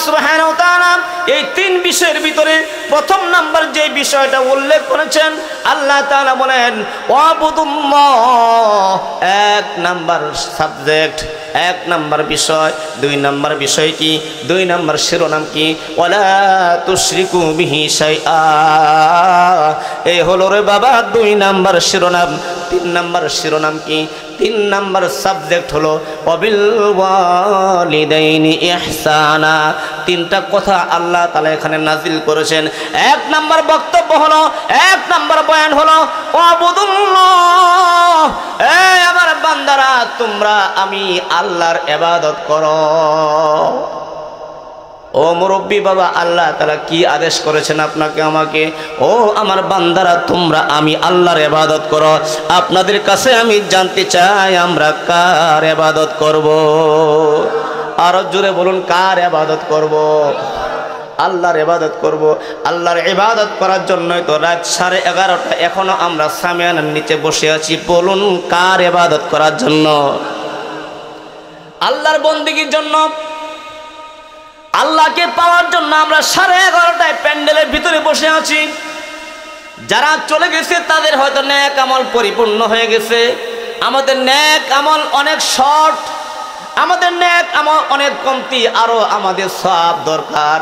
সুবহানাহু ওয়া তাআলা এই তিন বিষয়ের ভিতরে প্রথম নাম্বার যে বিষয়টা উল্লেখ করেছেন, আল্লাহ তাআলা বলেন ওয়াবুদুল্লাহ, এক নাম্বার সাবজেক্ট, এক নাম্বার বিষয়। দুই নাম্বার বিষয় কি? দুই নাম্বার শিরোনাম কি? ওয়ালা তুশরিকু বিহি শাইআ। এই হলো রে বাবা দুই নাম্বার শিরোনাম। তিন নাম্বার শিরোনাম কি? তিন নাম্বার সাবজেক্ট হলো ওয়াবিল ওয়ালিদাইনি ইহসানা। তিনটা কথা আল্লাহ তাআলা এখানে নাজিল করেছেন। এক নাম্বার বক্তব্য হলো, এক নাম্বার বয়ান হলো ওয়াবুদুল্লাহ, এই আমার বান্দারা তোমরা আমি আল্লাহর ইবাদত করো। ও মুরব্বী বাবা, আল্লাহ তাআলা কি আদেশ করেছেন আপনাকে আমাকে? ও আমার বান্দারা তোমরা আমি আল্লাহর ইবাদত করো। আপনাদের কাছে আমি জানতে চাই আমরা কার ইবাদত করব? আরো জোরে বলুন, কার ইবাদত করব? আল্লাহর ইবাদত করব। আল্লাহর ইবাদত করার জন্যই তো রাত 11:30 এখনো আমরা সামিয়ানার নিচে বসে আছি। বলুন কার ইবাদত করার জন্য? আল্লাহর বন্দেগীর জন্য, আল্লাহকে পাওয়ার জন্য আমরা 11:30টায় প্যান্ডেলের ভিতরে বসে আছি। যারা চলে গেছে তাদের হয়তো নেক আমল পরিপূর্ণ হয়ে গেছে, আমাদের নেক আমল অনেক শর্ট, আমাদের নেক আমল অনেক কমতি। আরো আমাদের সওয়াব দরকার,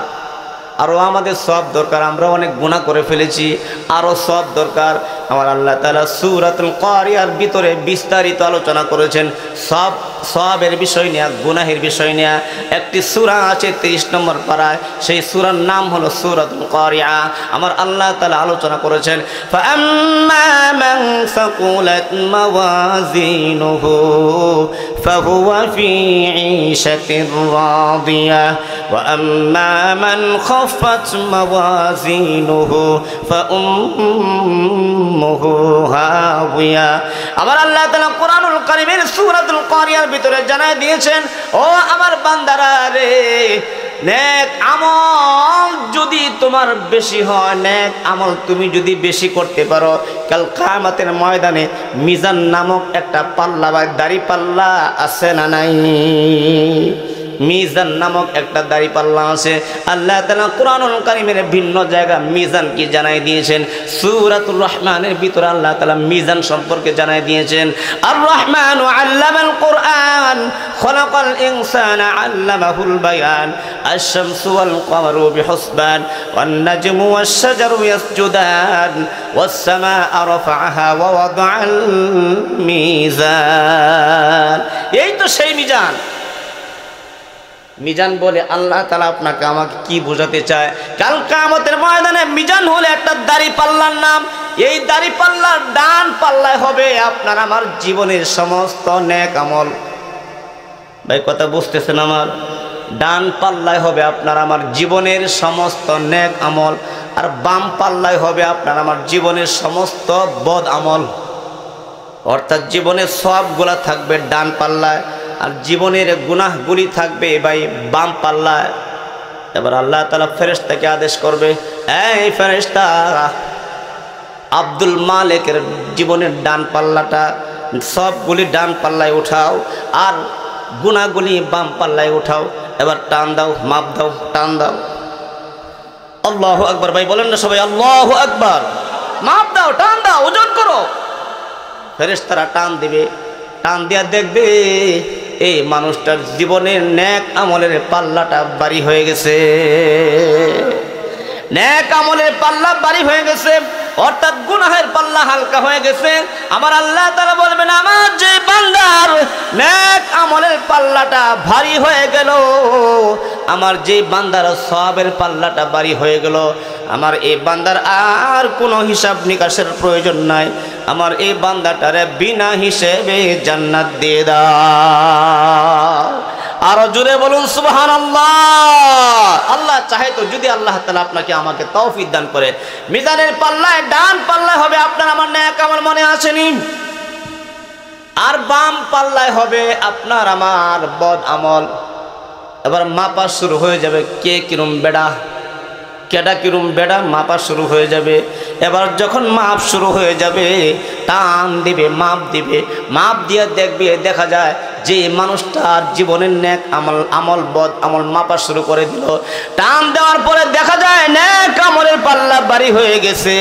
আরো আমাদের সওয়াব দরকার। আমরা অনেক গুনাহ করে ফেলেছি, আরো সওয়াব দরকার। আমার আল্লাহ তাআলা সূরাতুল কারিয়ার ভিতরে বিস্তারিত আলোচনা করেছেন সওয়াবের বিষয় নিয়ে, গুনাহের বিষয় নিয়ে। একটি সূরা আছে 30 নম্বর পারায়, সেই সূরার নাম হলো সূরাতুল কারিয়া। আমার আল্লাহ তাআলা আলোচনা করেছেন ফাআম্মা মান সাকুলাত মাওয়াজিনুহু ফাহুয়া ফি ঈশাতির রাদিয়া ওয়া আম্মা মান খাফাত মাওয়াজিনুহু ফাউম্মুহু হাওিয়া। আমার আল্লাহ তাআলা কোরআনুল কারীমের সূরাতুল কারিয়ার ভিতরে জানায় দিয়েছেন, ও আমার বান্দারা রে, নেক আমল যদি তোমার বেশি হয়, নেক আমল তুমি যদি বেশি করতে পারো, কাল কিয়ামতের ময়দানে মিজান নামক একটা পাল্লা বা দাড়ি পাল্লা আছে না নাই? মিজান নামক একটা দাড়ি পাল্লা আছে। আল্লাহ তাআলা কোরআনুল কারীমের ভিন্ন জায়গা মিজান কি জানাই দিয়েছেন। সূরাতুর রহমানের ভিতরে আল্লাহ তাআলা মিজান সম্পর্কে জানাই দিয়েছেন, আর রহমানু আল্লামাল কোরআন খলাকাল ইনসানা আল্লামাহুল বায়ান আশ-শামসু ওয়াল কমারু বিহুসবান ওয়ান নাজমু ওয়াশ শাজারু ইয়াসজুদান ওয়াস সামাআ রাফাআহা ওয়া ওয়াদাআল মিজান। এই তো সেই মিজান। মিজান বলে আল্লাহ তাআলা আপনাকে আমাকে কি বোঝাতে চায়? কাল কিয়ামতের ময়দানে মিজান হলে একটা দাড়ি পাল্লার নাম। এই দাড়ি পাল্লার ডান পাল্লায় হবে আপনার আমার জীবনের সমস্ত নেক আমল। ভাই কথা বুঝতেছেন আমার? ডান পাল্লায় হবে আপনার আমার জীবনের সমস্ত নেক আমল, আর বাম পাল্লায় হবে আপনার আমার জীবনের সমস্ত বদ আমল। অর্থাৎ জীবনের সবগুলা থাকবে ডান পাল্লায়, আর জীবনের গুনাহগুলি থাকবে ভাই বাম পাল্লায়। এবার আল্লাহ তাআলা ফেরেশতাকে আদেশ করবে, এই ফেরেশতা, আব্দুল মালিকের জীবনের ডান পাল্লাটা সবগুলি ডান পাল্লায় উঠাও, আর গুনাহগুলি বাম পাল্লায় উঠাও। এবার টান দাও, মাপ দাও, টান দাও। আল্লাহু আকবার। ভাই বলেন না সবাই আল্লাহু আকবার। মাপ দাও, টান দাও, ওজন করো। ফেরেশতারা টান দিবে, টান দিয়া দেখবে এই মানুষটার জীবনের নেক আমলের পাল্লাটা ভারী হয়ে গেছে, নেক আমলের পাল্লা ভারী হয়ে গেছে, অর্থাৎ গুনাহের পাল্লা হালকা হয়ে গেছে। আমার আল্লাহ তাআলা বলবেন, আমার যে বান্দার নেক আমলের পাল্লাটা ভারী হয়ে গেল, আমার যে বান্দার সওয়াবের পাল্লাটা ভারী হয়ে গেল, আমার এই বান্দার আর কোনো হিসাব নিকাশের প্রয়োজন নাই। আমার এই বান্দাটারে বিনা হিসেবে জান্নাত দিয়ে দাও। আরো জোরে বলুন সুবহানাল্লাহ। আল্লাহ চাহে তো যদি আল্লাহ তাআলা আপনাকে আমাকে তৌফিক দান করে, মিজানের পাল্লায় ডান পাল্লায় হবে আপনার আমার নেক আমল, মনে আসেনি? আর বাম পাল্লায় হবে আপনার আমার বদ আমল। এবার মাপা শুরু হয়ে যাবে, কে কিরম বেড়া, কেডা কিরম বেড়া, মাপা শুরু হয়ে যাবে। এবার যখন মাপ শুরু হয়ে যাবে, টান দিবে, মাপ দিবে, মাপ দিয়ে দেখবে, দেখা যায় যে মানুষটার জীবনের নেক আমল বদ আমল মাপা শুরু করে দিল, টান দেওয়ার পরে দেখা যায় নেক আমলের পাল্লা ভারী হয়ে গেছে।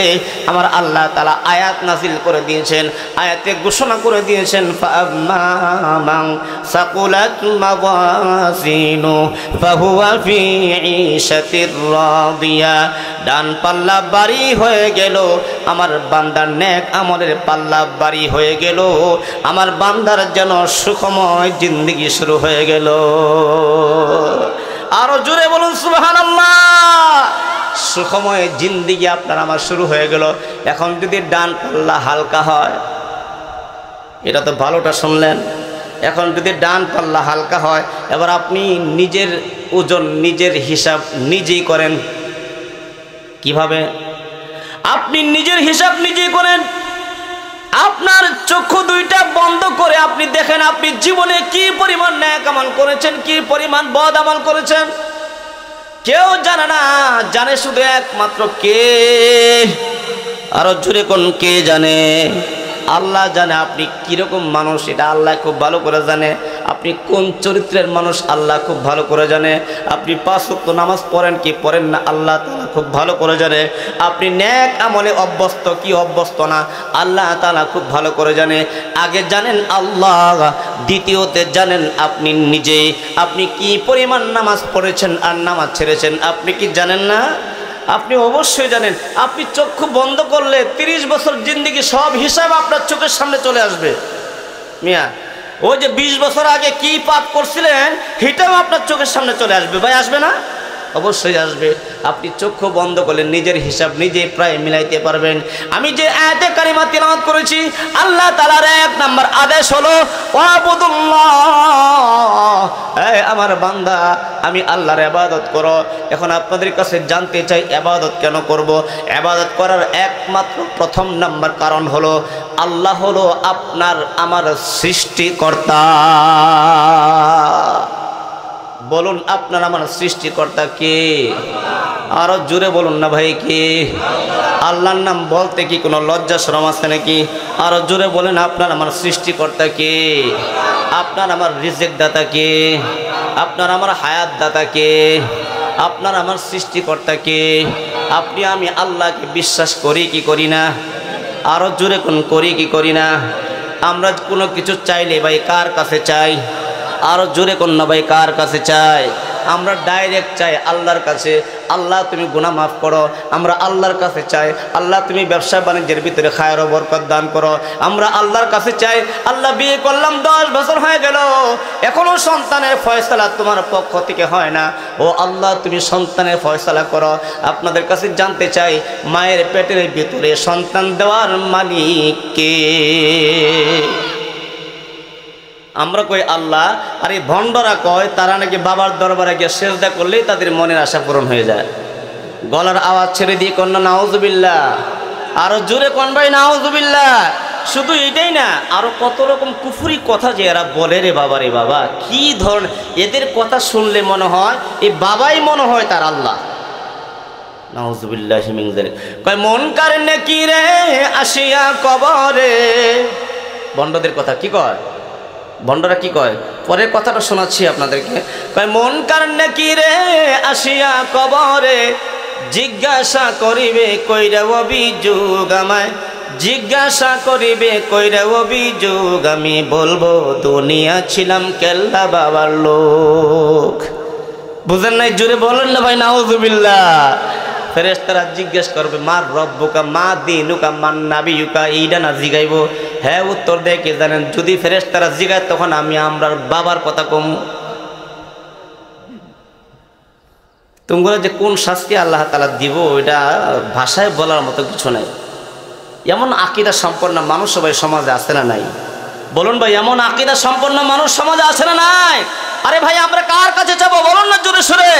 আমার আল্লাহ তাআলা আয়াত নাযিল করে দিয়েছেন, আয়াতে ঘোষণা করে দিয়েছেন ফাআম্মা মান সাকুলাত মাওয়াজিনু ফাহুয়া ফি ঈশাতির রাদিয়া। ডান পাল্লা ভারী হয়ে গেল, আমার বান্দার নেক আমলের পাল্লা ভারী হয়ে গেল, আমার বান্দার যেন সুখময় জিন্দেগি শুরু হয়ে গেল। আরো জোরে বলুন সুবহানাল্লাহ। সুখময় জিন্দেগি আপনার আমার শুরু হয়ে গেল। এখন যদি ডান পাল্লা হালকা হয়, এটা তো ভালোটা শুনলেন, এখন যদি ডান পাল্লা হালকা হয়, এবার আপনি নিজের ওজন নিজের হিসাব নিজেই করেন। কিভাবে? আপনি নিজের হিসাব নিজেই করেন। আপনার চক্ষু দুইটা বন্ধ করে আপনি দেখেন আপনি জীবনে কি পরিমাণ নেক আমল করেছেন, কি পরিমাণ বদ আমল করেছেন। কেউ জানে না, জানে শুধু একমাত্র কে? আরো জোরে কোন কে জানে? আল্লাহ জানে আপনি কিরকম মানুষ, এটা আল্লাহ খুব ভালো করে জানে। আপনি কোন চরিত্রের মানুষ আল্লাহ খুব ভালো করে জানে। আপনি 5 ওয়াক্ত নামাজ পড়েন কি পড়েন না আল্লাহ তাআলা খুব ভালো করে জানে। আপনি নেক আমলে অভ্যস্ত কি অভ্যস্ত না আল্লাহ তাআলা খুব ভালো করে জানে। আগে জানেন আল্লাহ, দ্বিতীয়তে জানেন আপনি নিজে। আপনি কি পরিমাণ নামাজ পড়েছেন আর নামাজ ছেড়েছেন আপনি কি জানেন না? আপনি অবশ্যই জানেন। আপনি চক্ষু বন্ধ করলে 30 বছর জিন্দেগি সব হিসাব আপনার চোখের সামনে চলে আসবে। মিয়া, ওই যে 20 বছর আগে কি পাপ করছিলেন সেটাও আপনার চোখের সামনে চলে আসবে। ভাই আসবে না? অবশ্যই আসবে। আপনি চক্ষু বন্ধ করলে নিজের হিসাব নিজে প্রায় মিলাইতে পারবেন। আমি যে আয়াতে কারিমা তিলাওয়াত করেছি, আল্লাহ তাআলার এক নাম্বার আদেশ হলো ওয়াবুদুল্লাহ, এই আমার বান্দা আমি আল্লাহর ইবাদত করো। এখন আপনাদের কাছে জানতে চাই ইবাদত কেন করব? ইবাদত করার একমাত্র প্রথম নাম্বার কারণ হলো আল্লাহ হলো আপনার আমার সৃষ্টিকর্তা। বলুন আপনার আমার সৃষ্টিকর্তা কে? আরো জোরে বলুন না ভাই কে? আল্লাহর নাম বলতে কি কোনো লজ্জা শরম আছে নাকি? আরো জোরে বলেন আপনার আমার সৃষ্টিকর্তা কে? আপনার আমার রিজিক দাতা কে? আপনার আমার হায়াত দাতা কে? আপনার আমার সৃষ্টিকর্তা কে? আপনি আমি আল্লাহকে বিশ্বাস করি কি করি না? আরো জোরে কোন করি কি করি না? আমরা কোনো কিছু চাইলে ভাই কার কাছে চাই? আরো জোরে কোন না ভাই কার কাছে চাই? আমরা ডাইরেক্ট চাই আল্লাহর কাছে। আল্লাহ তুমি গুনাহ মাফ করো। আমরা আল্লাহর কাছে চাই আল্লাহ তুমি ব্যবসা বাণিজ্যের ভিতরে খায়ের ও বরকত দান করো। আমরা আল্লাহর কাছে চাই আল্লাহ বিয়ে করলাম 10 বছর হয়ে গেল, এখনো সন্তানের ফয়সালা তোমার পক্ষ থেকে হয় না, ও আল্লাহ তুমি সন্তানের ফয়সালা করো। আপনাদের কাছে জানতে চাই মায়ের পেটের ভিতরে সন্তান দেওয়ার মালিক কে? আমরা কই আল্লাহ, আর এই ভণ্ডরা কয় তারা নাকি বাবার দরবারে গিয়ে সেজদা করলেই তাদের মনের আশা পূরণ হয়ে যায়। গলার আওয়াজ ছেড়ে দিয়ে কন্যা নাউজুবিল্লাহ। আরো জোরে কোন ভাই নাউজুবিল্লাহ। শুধু এটাই না, আরো কত রকম কুফরি কথা যে এরা বলে রে বাবা, রে বাবা কি ধরনের এদের কথা শুনলে মনে হয় এই বাবাই মনে হয় তার আল্লাহ। নাউজুবিল্লাহ মিন যালিক। কয় মন কারে নাকি রে আসিয়া কবরে। ভণ্ডদের কথা কি কয়? ভণ্ডরা কি কয়? পরের কথাটা শোনাচ্ছি আপনাদেরকে। কয় মন কার নাকি রে আসিয়া কবরে, জিজ্ঞাসা করিবে কইরা অভিযোগ আমায়, জিজ্ঞাসা করিবে কইরা অভিযোগ আমি বলবো দুনিয়া ছিলাম কেল্লা বাবার লোক। বুঝেন নাই? জোরে বলেন না ভাই নাউজুবিল্লাহ। ফেরেশতারা জিজ্ঞেস করবে মার রব্বুকা মা দিনুকা মান নাবিয়ুকা, এইটা না জিগাইব? হ্যাঁ উত্তর দেয় কে জানেন? যদি ফেরেশতারা জিগায় তখন আমি আমরা বাবার কথা কম। তোমরা যে কোন শাস্তি আল্লাহ তাআলা দিব এটা ভাষায় বলার মতো কিছু নাই। এমন আকীদা সম্পন্ন মানুষ সবাই সমাজে আছে না নাই? বলুন ভাই, এমন আকীদা সম্পন্ন মানুষ সমাজে আছে না নাই? আরে ভাই আমরা কার কাছে যাবো বলুন না জোরে সুরে?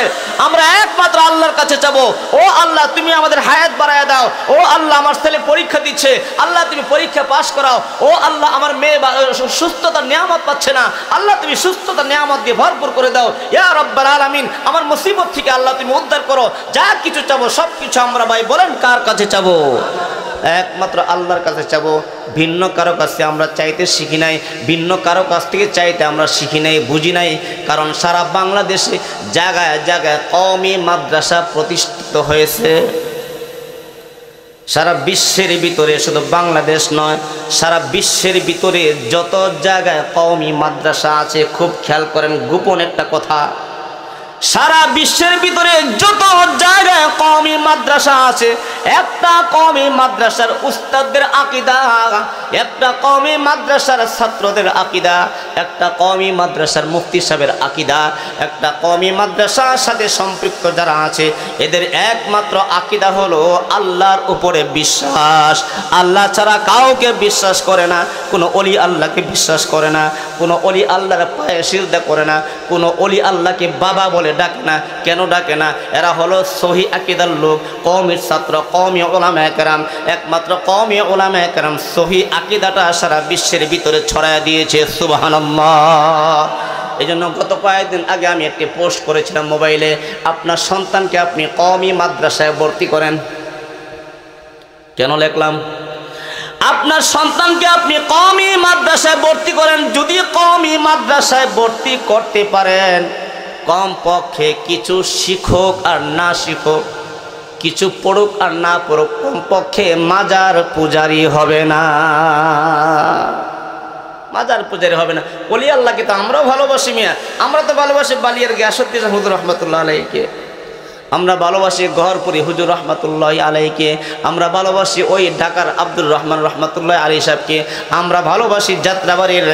আমরা একমাত্র আল্লাহর কাছে যাবো। ও আল্লাহ তুমি আমাদের হায়াত বাড়ায় দাও। ও আল্লাহ আমার ছেলে পরীক্ষা দিচ্ছে, আল্লাহ তুমি পরীক্ষা পাস করাও। ও আল্লাহ আমার মেয়ে সুস্থতার নিয়ামত পাচ্ছে না, আল্লাহ তুমি সুস্থতার নিয়ামত দিয়ে ভরপুর করে দাও। ইয়া রাব্বাল আলামিন আমার মুসিবত থেকে আল্লাহ তুমি উদ্ধার করো। যা কিছু চাবো সব কিছু আমরা ভাই বলেন কার কাছে চাবো? একমাত্র আল্লাহর কাছে চাবো। ভিন্ন কারো কাছে আমরা চাইতে শিখি নাই, ভিন্ন কারো কাছ থেকে চাইতে আমরা শিখি নাই, বুঝি নাই। কারণ সারা বাংলাদেশে জায়গায় জায়গায় কওমি মাদ্রাসা প্রতিষ্ঠিত হয়েছে। সারা বিশ্বের ভিতরে, শুধু বাংলাদেশ নয়, সারা বিশ্বের ভিতরে যত জায়গায় কওমি মাদ্রাসা আছে, খুব খেয়াল করেন গোপন একটা কথা, সারা বিশ্বের ভিতরে যত জায়গায় কওমি মাদ্রাসা আছে, একটা কওমি মাদ্রাসার উস্তাদদের আকীদা, একটা কওমি মাদ্রাসার ছাত্রদের আকীদা, একটা কওমি মাদ্রাসার মুফতি সাহেবের আকীদা, একটা কওমি মাদ্রাসার সাথে সম্পৃক্ত যারা আছে, এদের একমাত্র আকীদা হলো আল্লাহর উপরে বিশ্বাস। আল্লাহ ছাড়া কাউকে বিশ্বাস করে না, কোনো ওলি আল্লাহকে বিশ্বাস করে না, কোনো ওলি আল্লাহর পায়ে সিজদা করে না, কোনো ওলি আল্লাহকে বাবা বলে ডাকে না। কেন ডাকে না? এরা হলো সহি আকীদার লোক, কওমের ছাত্র, কওমি উলামায়ে কেরাম। একমাত্র কওমি উলামায়ে কেরাম সহি আকীদাটা সারা বিশ্বের ভিতরে ছড়ায় দিয়েছে। সুবহানাল্লাহ। এই জন্য গত কয়েকদিন আগে আমি একটি পোস্ট করেছিলাম মোবাইলে, আপনার সন্তানকে আপনি কওমি মাদ্রাসায় ভর্তি করেন। কেন লিখলাম? আপনার সন্তানকে আপনি কওমি মাদ্রাসায় ভর্তি করেন। যদি কওমি মাদ্রাসায় ভর্তি করতে পারেন, কমপক্ষে কিছু শিখুক আর না শিখুক, কিছু পড়ুক আর না পড়ুক, কমপক্ষে মাজার পূজারি হবে না। মাজার পূজারি হবে না। ওলি আল্লাহকে তো আমরাও ভালোবাসি মিয়া, আমরা তো ভালোবাসি বালিয়ার গিয়াসউদ্দিন হুজুর রহমাতুল্লাহ আলাইহিকে, আমরা ভালোবাসি গহরপুরি হুজুর রহমাতুল্লাহ আলাইহিকে, আমরা ভালোবাসি ওই ঢাকার আব্দুর রহমান রহমাতুল্লাহ আলী সাহেবকে, আমরা ভালোবাসি যাত্রাবাড়ির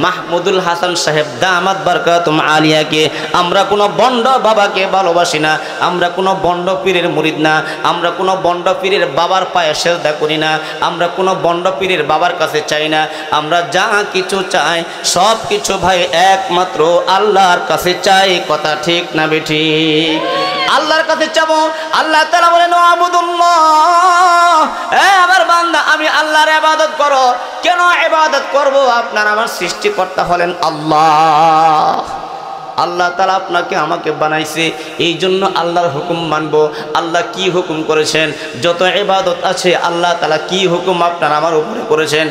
মাহমুদুল হাসান সাহেব দামাত বারকাতুম আলিয়াকে। আমরা কোনো বন্ড বাবাকে ভালোবাসি না, আমরা কোনো বন্ড পীরের মুরিদ না, আমরা কোনো বন্ড পীরের বাবার পায়ে সিজদা করি না, আমরা কোনো বন্ড পীরের বাবার কাছে চাই না। আমরা যা কিছু চাই সব কিছু ভাই একমাত্র আল্লাহর কাছে চাই। কথা ঠিক না বেঠিক? আল্লাহর কাছে চাবো। আল্লাহ তাআলা বলেন আবুদুল্লাহ, আমার বান্দা আমি আল্লাহর ইবাদত করো। কেন ইবাদত করব? আপনার আমার সৃষ্টিকর্তা হলেন আল্লাহ। আল্লাহ তাআলা আপনাকে আমাকে বানাইছে, এই জন্য আল্লাহর হুকুম মানব। আল্লাহ কি হুকুম করেছেন? যত ইবাদত আছে আল্লাহ তাআলা কি হুকুম আপনার আমার উপরে করেছেন?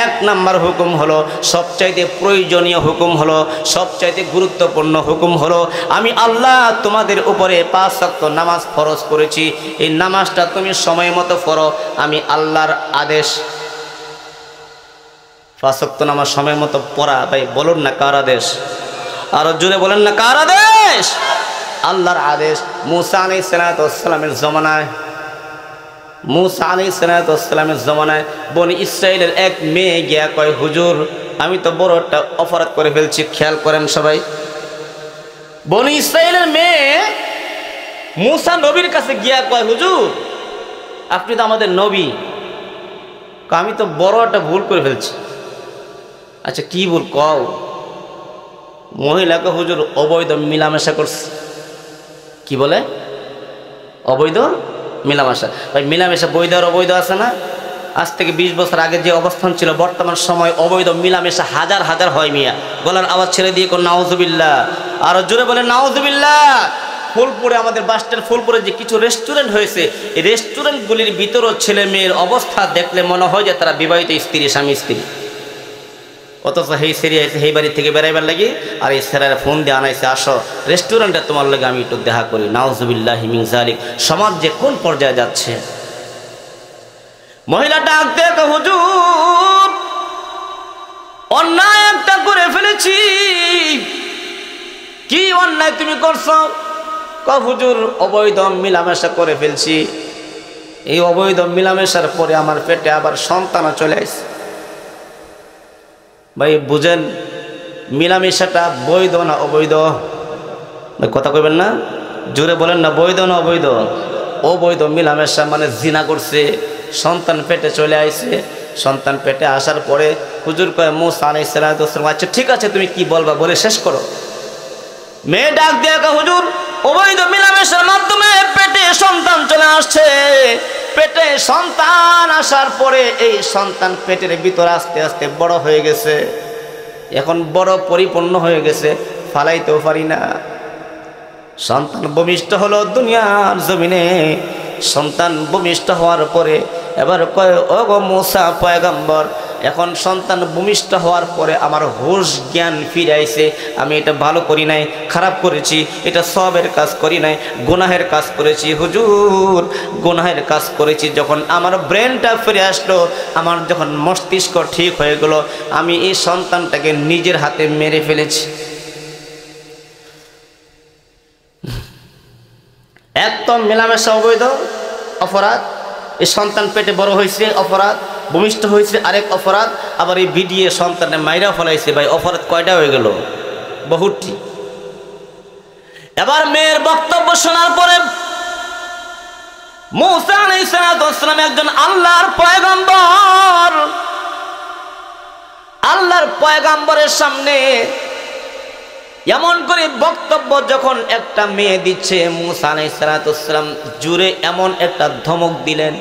এক নাম্বার হুকুম হলো, সবচাইতে প্রয়োজনীয় হুকুম হলো, সবচাইতে গুরুত্বপূর্ণ হুকুম হলো, আমি আল্লাহ তোমাদের উপরে 5 ওয়াক্ত নামাজ ফরজ করেছি। এই নামাজটা তুমি সময় মতো পড়ো। আমি আল্লাহর আদেশ। 5 ওয়াক্ত নামাজ সময় মতো পড়া, ভাই বলুন না কার আদেশ? আরো জোরে বলেন না কার আদেশ? আল্লাহর আদেশ। মুসা আলাইহিস সালামের জমানায়, মুসা আলাইহিস সালামের জমানায় বনি ইসরাইলের এক মেয়ে গিয়া কয়, হুজুর আমি তো বড় একটা অপরাধ করে ফেলছি। খেয়াল করেন সবাই, বনি ইসরাইলের মেয়ে মুসা নবীর কাছে গিয়া কয়, হুজুর আপনি তো আমাদের নবী, আমি তো বড় একটা ভুল করে ফেলছি। আচ্ছা কি ভুল কও? মহিলাকে হুজুর অবৈধ মিলামেশা করছে। কি বলে? অবৈধ মিলামেশা। ভাই মিলামেশা বৈধ আর অবৈধ আছে না? আজ থেকে 20 বছর আগে যে অবস্থান ছিল, বর্তমান সময় অবৈধ মিলামেশা হাজার হাজার হয় মিয়া। গলার আওয়াজ ছেড়ে দিয়ে কোন নাউজুবিল্লাহ। আরো জোরে বলে নাউজুবিল্লাহ। ফুলপুরে, আমাদের বাস স্ট্যান্ড ফুলপুরে যে কিছু রেস্টুরেন্ট হয়েছে, এই রেস্টুরেন্টগুলির ভিতরও ছেলে মেয়ের অবস্থা দেখলে মনে হয় যে তারা বিবাহিত স্ত্রী, স্বামী স্ত্রী। অথচ হেই সেরি আইছে হেই বাড়ি থেকে বেড়াইবার লাগি, আর এই সেরারা ফোন দিয়ে আনাইছে, আসো রেস্টুরেন্টে তোমার লাগে আমি একটু দেখা করি। নাউজুবিল্লাহি মিন যালিক। সমাজ যে কোন পর্যায়ে যাচ্ছে। মহিলা ডাক দিয়ে কয়, হুজুর অন্যায় একটা করে ফেলেছি। কি অন্যায় তুমি করছো? কয় হুজুর অবৈধ মিলামেশা করে ফেলছি। এই অবৈধ মিলামেশার পরে আমার পেটে আবার সন্তানও চলে আসছে। ভাই বুঝেন মিলামেশাটা বৈধ না অবৈধ? ভাই কথা কইবেন না, জোরে বলেন না, বৈধ না অবৈধ? অবৈধ মিলামেশা মানে জিনা করছে, সন্তান পেটে চলে আইছে। সন্তান পেটে আসার পরে হুজুর কয়, মুসা আলাইহিস সালাম আচ্ছা ঠিক আছে তুমি কি বলবা বলে শেষ করো। মেয়ে ডাক দিয়ে কয়, হুজুর অবৈধ মিলামেশার মাধ্যমে পেটে সন্তান চলে আসছে। পেটে সন্তান আসার পরে এই সন্তান পেটের ভিতর আস্তে আস্তে বড় হয়ে গেছে, এখন বড় পরিপূর্ণ হয়ে গেছে, ফালাইতেও পারি না। সন্তান ভূমিষ্ঠ হলো দুনিয়ার জমিনে। সন্তান ভূমিষ্ঠ হওয়ার পরে এবার কয় ও গো মুসা পয়গম্বর, এখন সন্তান ভূমিষ্ঠ হওয়ার পরে আমার হুঁশ জ্ঞান ফিরে আইছে, আমি এটা ভালো করি নাই, খারাপ করেছি, এটা সবের কাজ করি নাই, গুনাহের কাজ করেছি হুজুর, গুনাহের কাজ করেছি। যখন আমার ব্রেনটা ফিরে আসলো, আমার যখন মস্তিষ্ক ঠিক হয়ে গেল, আমি এই সন্তানটাকে নিজের হাতে মেরে ফেলেছি। একদম মেলামেশা অবৈধ অপরাধ। এই সন্তান পেটে বড় হয়েছে অপরাধ, ভূমিষ্ঠ হয়েছে আরেক অপরাধ, আবার এই ভিডিও সন্তানে মাইরা ফলাইছে। ভাই অপরাধ কয়টা হয়ে গেল? বহুটি। এবার মেয়ের বক্তব্য শোনার পরে মূসা আলাইহিস সালাম একজন আল্লাহর পয়গম্বর, আল্লাহর পয়গম্বরের সামনে এমন করে বক্তব্য যখন একটা মেয়ে দিচ্ছে, মূসা আলাইহিস সালাম জুড়ে এমন একটা ধমক দিলেন।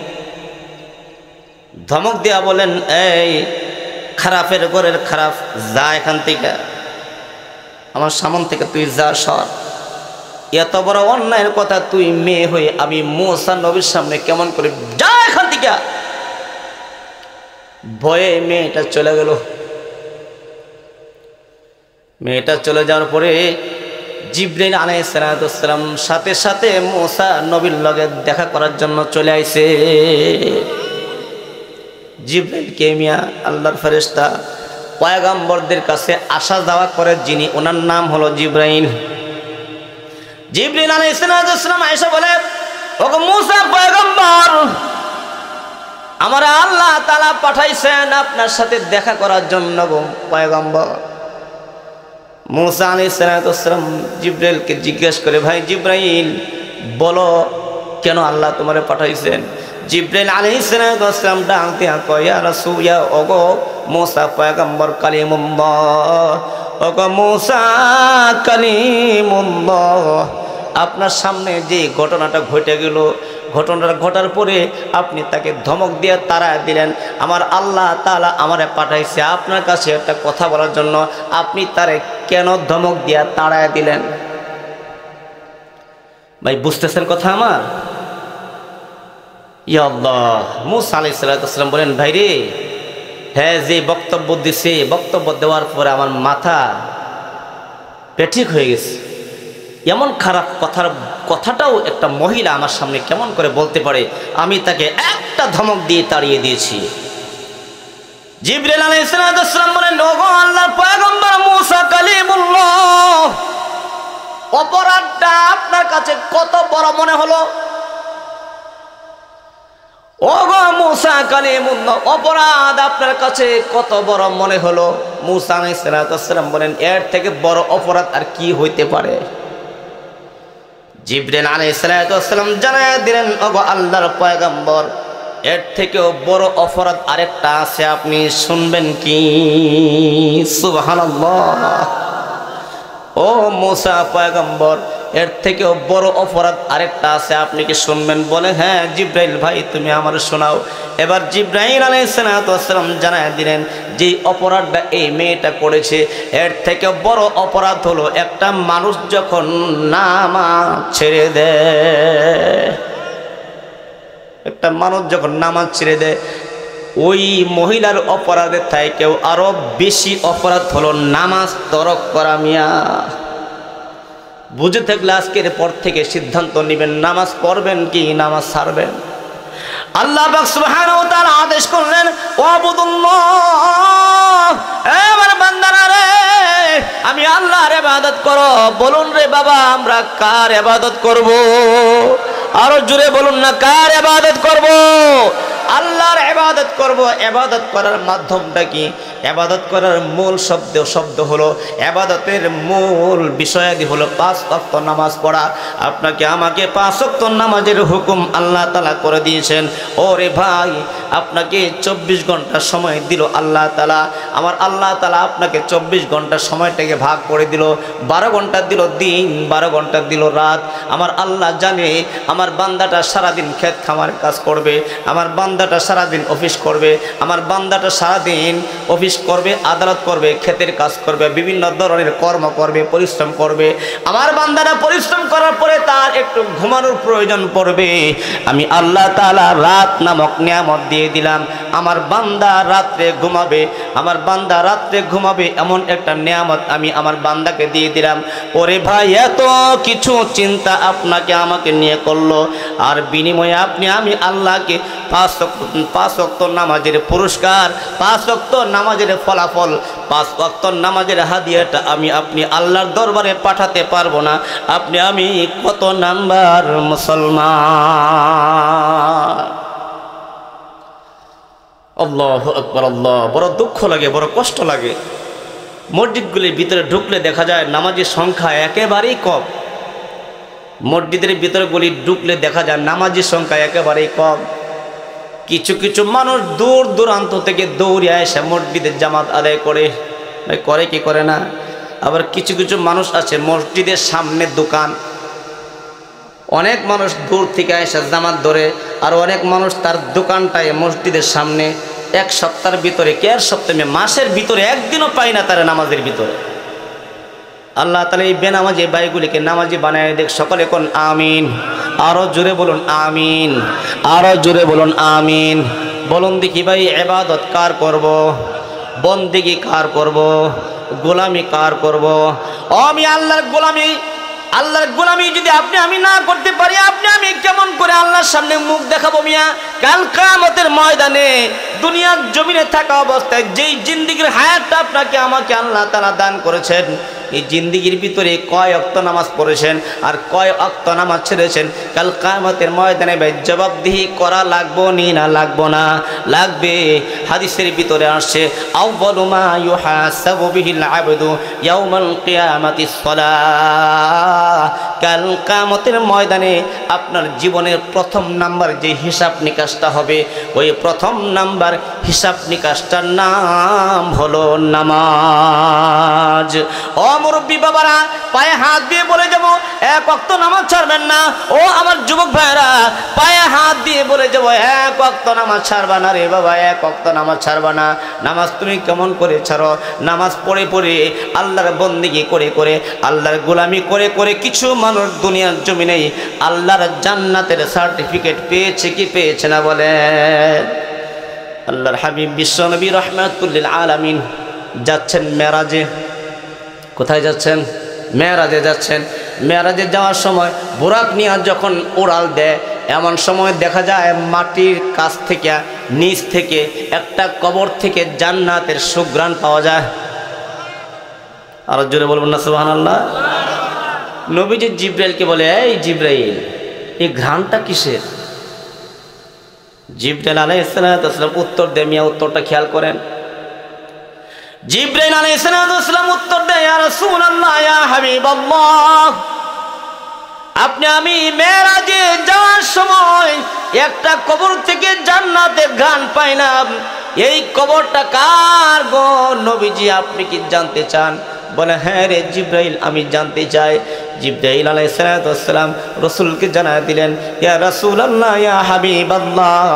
ধমক দিয়া বলেন, এই খারাপের ঘরের খারাপ, যা এখান থেকে, আমার সামনে থেকে তুই যা, সর। এত বড় অন্যায়ের কথা তুই মেয়ে হয়ে আমি মূসা নবীর সামনে কেমন করে, যা এখান থেকে। ভয়ে মেয়েটা চলে গেল। মেয়েটা চলে যাওয়ার পরে জিবরাইল আলাইহিস সালাম সাথে সাথে মূসা নবীর লগে দেখা করার জন্য চলে আইছে। জিবরাইল কে মিয়া? আল্লাহর ফেরেশতা, পয়গম্বরদের কাছে আসা যাওয়া করে যিনি, ওনার নাম হলো জিবরাইল। জিবরাইল আলাইহিস সালাম আয়েশা বলে, ওগো মূসা পয়গম্বর, আমার আল্লাহ তাআলা পাঠাইছেন আপনার সাথে দেখা করার জন্য গো পয়গম্বর। মূসা আলাইহিস সালাম জিবরাইলকে জিজ্ঞেস করে, ভাই জিবরাইল বলো কেন আল্লাহ তোমারে পাঠাইছেন? জিবরাইল আলাইহিস সালাম ডাক দিয়া কয়, ইয়া রাসূল, ইয়া ওগো মূসা পয়গম্বর কালিমুল্লাহ, ওগো মূসা কালিমুল্লাহ, আপনার সামনে যে ঘটনাটা ঘটে গেল, ঘটনাটা ঘটার পরে আপনি তাকে ধমক দিয়ে তাড়ায় দিলেন। আমার আল্লাহ তাআলা আমারে পাঠাইছে আপনার কাছে একটা কথা বলার জন্য, আপনি তারে কেন ধমক দিয়ে তাড়ায় দিলেন? ভাই বুঝতেছেন কথা আমার? ইয়া আল্লাহ। মূসা আলাইহিস সালাম বলেন, ভাই রে, হ্যাঁ যে বক্তব্য দিছে, বক্তব্য দেওয়ার পরে আমার মাথা পেঠিক হয়ে গেছে। এমন খারাপ কথাটাও একটা মহিলা আমার সামনে কেমন করে বলতে পারে? আমি তাকে একটা ধমক দিয়ে তাড়িয়ে দিয়েছি। জিবরাইল আলাইহিস সালাম বলেন, ওগো আল্লাহর পয়গম্বর মূসা কালিমুল্লাহ, অপরাধটা আপনার কাছে কত বড় মনে হলো? ওগো মূসা কালিমুল্লাহ, অপরাধ আপনার কাছে কত বড় মনে হলো? মূসা আলাইহিস সালাম বলেন, এর থেকে বড় অপরাধ আর কি হইতে পারে? জিবরাইল আলাইহিস সালাম জানায় দিলেন, ওগো আল্লাহর পয়গম্বর, এর থেকেও বড় অপরাধ আরেকটা আছে, আপনি শুনবেন কি? সুবহানাল্লাহ। ও মূসা পয়গম্বর, এর থেকেও বড় অপরাধ আরেকটা আছে, আপনি কি শুনবেন? বলে, হ্যাঁ জিবরাইল ভাই তুমি আমার শোনাও। এবার জিবরাইল আলাইহিস সালাম জানায় দিলেন, যে অপরাধটা এই মেয়েটা করেছে, এর থেকে বড় অপরাধ হলো একটা মানুষ যখন নামাজ ছেড়ে দেয়, একটা মানুষ যখন নামাজ ছেড়ে দেয়, ওই মহিলার অপরাধের থেকেও আরো বেশি অপরাধ হলো নামাজ তরক করা। মিয়া বুঝে থাকলে আজকের পর থেকে সিদ্ধান্ত নেবেন, নামাজ পড়বেন কি নামাজ ছাড়বেন। আল্লাহ পাক সুবহানাহু ওয়া তাআলা আদেশ করলেন, ওয়াবুদুল্লাহ, আমার বান্দারা রে, আমি আল্লাহর ইবাদত করো। বলুন রে বাবা, আমরা কার ইবাদত করব? আরো জোরে বলুন না, কার ইবাদত করব? আল্লাহর ইবাদত করব। ইবাদত করার মাধ্যমটা কি? ইবাদত করার মূল শব্দ হলো, ইবাদতের মূল বিষয়াদি হলো 5 ওয়াক্ত নামাজ পড়া। আপনাকে আমাকে 5 ওয়াক্ত নামাজের হুকুম আল্লাহ তাআলা করে দিয়েছেন। ওরে ভাই, আপনাকে 24 ঘন্টা সময় দিল আল্লাহ তাআলা। আমার আল্লাহ তাআলা আপনাকে 24 ঘন্টা সময়টাকে ভাগ করে দিল। 12 ঘন্টা দিল দিন, 12 ঘন্টা দিল রাত। আমার আল্লাহ জানে আমার বান্দাটা সারাদিন ক্ষেত খামার কাজ করবে, আমার বান্দাটা সারাদিন অফিস করবে, আমার বান্দাটা সারাদিন অফিস অফিস করবে, আদালত করবে, ক্ষেতের কাজ করবে, বিভিন্ন ধরনের কর্ম করবে, পরিশ্রম করবে। আমার বান্দারা পরিশ্রম করার পরে তার একটু ঘুমানোর প্রয়োজন পড়বে। আমি আল্লাহ তাআলা রাত নামক নিয়ামত দিয়ে দিলাম। আমার বান্দা রাত্রে ঘুমাবে, আমার বান্দা রাত্রে ঘুমাবে, এমন একটা নিয়ামত আমি আমার বান্দাকে দিয়ে দিলাম। ওরে ভাই, এত কিছু চিন্তা আপনাকে আমাকে নিয়ে করলো, আর বিনিময়ে আমি আল্লাহকে 5 ওয়াক্ত নামাজের পুরস্কার, 5 ওয়াক্ত নামাজের ফলাফল, 5 ওয়াক্ত নামাজের হাদিয়াটা আপনি আল্লাহর দরবারে পাঠাতে পারবো না। আমি কত নাম্বার মুসলমান? আল্লাহু আকবার। আল্লাহ, বড় দুঃখ লাগে, বড় কষ্ট লাগে। মসজিদগুলির ভিতরে ঢুকলে দেখা যায় নামাজের সংখ্যা একেবারেই কম। মসজিদের ভিতরে গুলি ঢুকলে দেখা যায় নামাজের সংখ্যা একেবারেই কম। কিছু কিছু মানুষ দূর দূরান্ত থেকে দৌড়ে এসে মসজিদের জামাত আদায় করে কি করে না। আবার কিছু কিছু মানুষ আছে মসজিদের সামনে দোকান, অনেক মানুষ দূর থেকে এসে জামাত ধরে, আর অনেক মানুষ তার দোকানটায় মসজিদের সামনে। এক সপ্তাহের ভিতরে, কে আর সপ্তাহে, মাসের ভিতরে একদিনও পায় না তারা নামাজের ভিতরে। আল্লাহ তাআলা এই বেনামাজি ভাইগুলিকে নামাজি বানায় দেখ। সকলে কোন আমিন। আরো জোরে বলুন আমিন, আরো জোরে বলুন আমিন। বলুন দেখি ভাই, ইবাদত কার করব, বন্দেগি কার করব, গোলামি কার করব? আমি আল্লাহর গোলামি যদি আমি না করতে পারি, আমি কেমন করে আল্লাহর সামনে মুখ দেখাবো মিয়া? কাল কিয়ামতের ময়দানে দুনিয়ার জমিনে থাকা অবস্থায় যেই জিন্দেগির হায়াতটা আমাকে আল্লাহ তাআলা দান করেছেন, এই জিন্দেগির ভিতরে কয় ওয়াক্ত নামাজ পড়েছেন আর কয় ওয়াক্ত নামাজ ছেড়েছেন, কাল কিয়ামতের ময়দানে ভাই জবাবদিহি করা লাগবো নি না লাগবো না? লাগবে। হাদিসের ভিতরে আসছে, আউয়ালু মা ইউহাসাবু বিহিল আবদু ইয়াউমাল কিয়ামাতিস সালাহ। কাল কিয়ামতের ময়দানে আপনার জীবনের প্রথম নাম্বার যে হিসাব নিকাশটা হবে, ওই প্রথম নাম্বার হিসাব নিকাশটার নাম হলো নামাজ। ও মুরব্বী বাবারা, পায়ে হাত দিয়ে বলে যাবো, এক ওয়াক্ত নামাজ ছাড়বেন না। ও আমার যুবক ভাইরা, পায়ে হাত দিয়ে বলে যাবো, এক ওয়াক্ত নামাজ ছাড়বা না রে বাবা, এক ওয়াক্ত নামাজ ছাড়বা না। নামাজ তুমি কেমন করে ছাড়ো? নামাজ পড়ে পড়ে, আল্লাহর বন্দেগি করে করে, আল্লাহর গোলামি করে করে কিছু মানুষ দুনিয়ার জমিনে আল্লাহর জান্নাতের সার্টিফিকেট পেয়েছে কি পেয়েছে না বলেন? আল্লাহর হাবিব বিশ্বনবী রাহমাতুল লিল আলামিন যাচ্ছেন মেরাজে। কোথায় যাচ্ছেন? মেরাজে যাচ্ছেন। মেরাজে যাওয়ার সময় বুরাক নিয়ে যখন উড়াল দেয়, এমন সময় দেখা যায় মাটির কাছ থেকে, নিচ থেকে একটা কবর থেকে জান্নাতের সুঘ্রাণ পাওয়া যায়। আর জোরে বলবেন না সুবহানাল্লাহ? নবীজি জিব্রাইলকে বলে, এই জিব্রাইল, এই ঘ্রাণটা কিসের? জিব্রাইল আলাইহিস সালাম উত্তর দেয়, মিয়া উত্তরটা খেয়াল করেন। জিব্রাইল আলাইহিস সালাম উত্তর দেয়, ইয়া রাসূলুল্লাহ, ইয়া হাবিবাল্লাহ, আমি মেরাজে যাওয়ার সময় একটা কবর থেকে জান্নাতের ঘ্রাণ পাইলাম। এই কবরটা কার গো নবীজি, আপনি কি জানতে চান? বলে, হ্যাঁ রে জিব্রাইল, আমি জানতে চাই। জিব্রাইল আলাইহিস সালাম রাসূলকে জানায় দিলেন, ইয়া রাসূলুল্লাহ, ইয়া হাবিবাল্লাহ,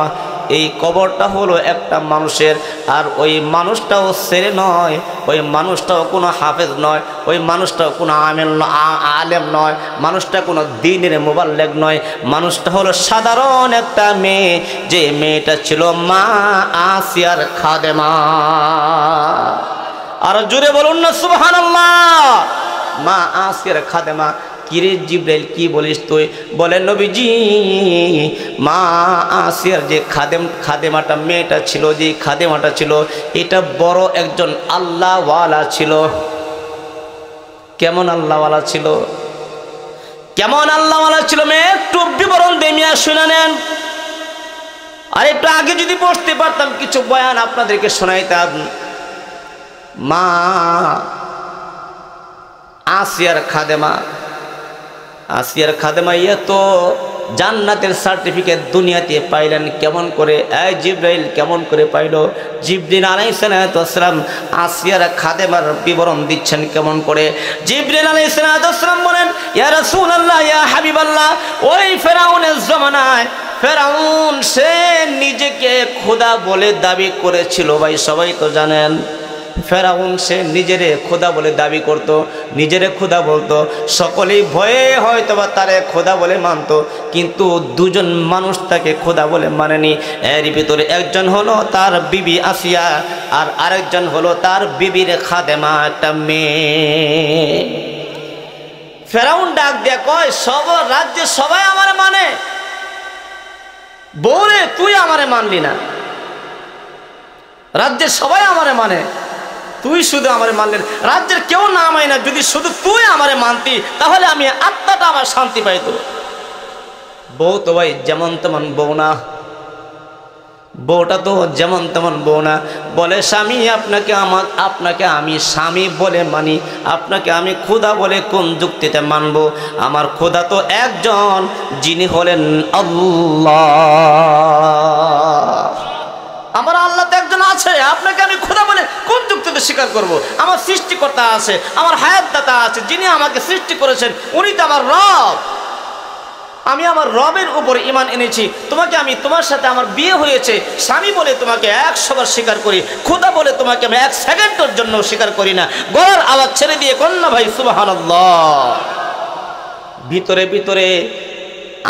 এই কবরটা হলো একটা মানুষের, আর ওই মানুষটাও ছেলে নয়, ওই মানুষটাও কোনো হাফেজ নয়, ওই মানুষটাও কোনো আলেম নয়, মানুষটা কোনো দ্বীনের মুবাল্লিগ নয়। মানুষটা হলো সাধারণ একটা মেয়ে, যে মেয়েটা ছিল মা আসিয়ার খাদেমা। আর জোরে বলুন না সুবহানাল্লাহ? মা আসিয়ার খাদেমা। কিরে জিব্রাইল, কি বলিস তুই? বলে, নবীজি, মা আসিয়ার যে খাদেমাটা মেয়েটা ছিল, যে খাদেমাটা ছিল, এটা বড় একজন আল্লাহওয়ালা ছিল। কেমন আল্লাহওয়ালা ছিল? কেমন আল্লাহওয়ালা ছিল? মেয়ে একটু বিবরণ দেমিয়া শুনে নেন। আর একটু আগে যদি বসতে পারতাম, কিছু বয়ান আপনাদেরকে শোনাইতাম। মা আসিয়ার খাদেমা, আসিয়ার খাদেমা এত জান্নাতের সার্টিফিকেট দুনিয়াতে পাইলেন কেমন করে? এই জিব্রাইল কেমন করে পাইল? জিব্রাইল আলাইহিস সালাম আসিয়ার খাদেমার বিবরণ দিচ্ছেন কেমন করে। জিব্রাইল আলাইহিস সালাম বলেন, ইয়া রাসূলুল্লাহ, ইয়া হাবিবাল্লাহ, ওই ফেরাউনের জমানায় ফেরাউন সে নিজেকে খোদা বলে দাবি করেছিল। ভাই সবাই তো জানেন, ফেরাউন সে নিজেরে খোদা বলে দাবি করত, নিজেরে খোদা বলতো, সকলেই ভয়ে হয়তোবা তারে খোদা বলে মানত, কিন্তু দুজন মানুষ তাকে খোদা বলে মানেনি। এর ভিতরে একজন হলো তার বিবি আসিয়া, আর আরেকজন হলো তার বিবির খাদেমা একটা মেয়ে। ফেরাউন ডাক দিয়া কয়, সব রাজ্যে সবাই আমারে মানে, বউরে তুই আমারে মানলি না, রাজ্যের সবাই আমারে মানে, তুই শুধু আমারে মানলেন, রাজ্যের কেউ না মানে না, যদি শুধু তুই আমারে মানতি তাহলে আমি আত্মাটা আমার শান্তি পাইতো। বউ তো ভাই যেমন তেমন বউ না, বউটা তো যেমন তেমন বউ না। বলে স্বামী আপনাকে আমি স্বামী বলে মানি, আপনাকে আমি খোদা বলে কোন যুক্তিতে মানবো? আমার খোদা তো একজন, যিনি হলেন আল্লাহ। আমার আল্লাহ তো একজন আছে, আপনাকে আমি খোদা বলে কোন যুক্তিতে স্বীকার করব? আমার সৃষ্টিকর্তা আছে, আমার হায়াতদাতা আছে, যিনি আমাকে সৃষ্টি করেছেন, উনি তো আমার রব। আমি আমার রবের উপর ঈমান এনেছি, তোমার সাথে আমার বিয়ে হয়েছে, স্বামী বলে তোমাকে 100 বার স্বীকার করি, খোদা বলে তোমাকে আমি 1 সেকেন্ডের জন্য স্বীকার করি না। গলার আওয়াজ ছেড়ে দিয়ে কন্যা ভাই সুবহানাল্লাহ। ভিতরে ভিতরে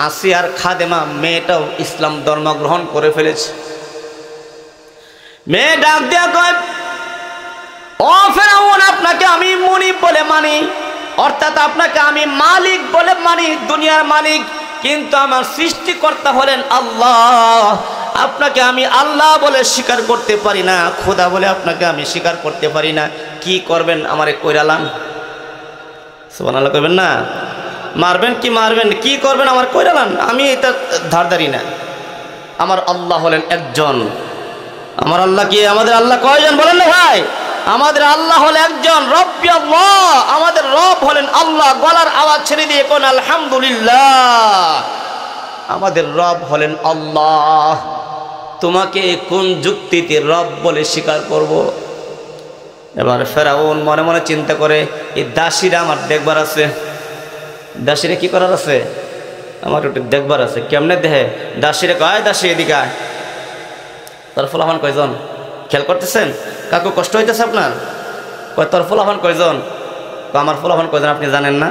আসিয়ার খাদেমা মেয়েটাও ইসলাম ধর্ম গ্রহণ করে ফেলেছে। মেয়ে ডাক দেয়া কয়, ও ফেরাউন, আপনাকে আমি মুনিব বলে মানি, অর্থাৎ আপনাকে আমি মালিক বলে মানি, দুনিয়ার মালিক, কিন্তু আমার সৃষ্টিকর্তা হলেন আল্লাহ। আপনাকে আমি আল্লাহ বলে স্বীকার করতে পারি না, খোদা বলে আপনাকে আমি স্বীকার করতে পারি না। কি করবেন আমারে কইরালাম? সুবহানাল্লাহ করবেন না? মারবেন কি মারবেন, কি করবেন আমার কইরালাম? আমি এটা ধারধারি না। আমার আল্লাহ হলেন একজন। আমার আল্লাহ কি? আমাদের আল্লাহ কয়জন বলেন না ভাই? আমাদের আল্লাহ হলেন একজন, রব্বি আল্লাহ। আমাদের রব হলেন আল্লাহ। গলার আওয়াজ ছেড়ে দিয়ে কোন আলহামদুলিল্লাহ। আমাদের রব হলেন আল্লাহ। তোমাকে কোন যুক্তিতে রব বলে স্বীকার করব? এবার ফেরাউন মনে মনে চিন্তা করে, এই দাসীরা আমার দেখবার আছে, দাসীরা কি করার আছে? আমার একটু দেখবার আছে। কেমনে দেহে? দাসীরা কয়, দাসী এদিকে আয়। তোর ফলাফান কয়জন? খেয়াল করতেছেন? কাকু কষ্ট হইতেছে আপনার? কয় তোর ফলাফান কয়জন? আমার ফলাফান কয়জন আপনি জানেন না?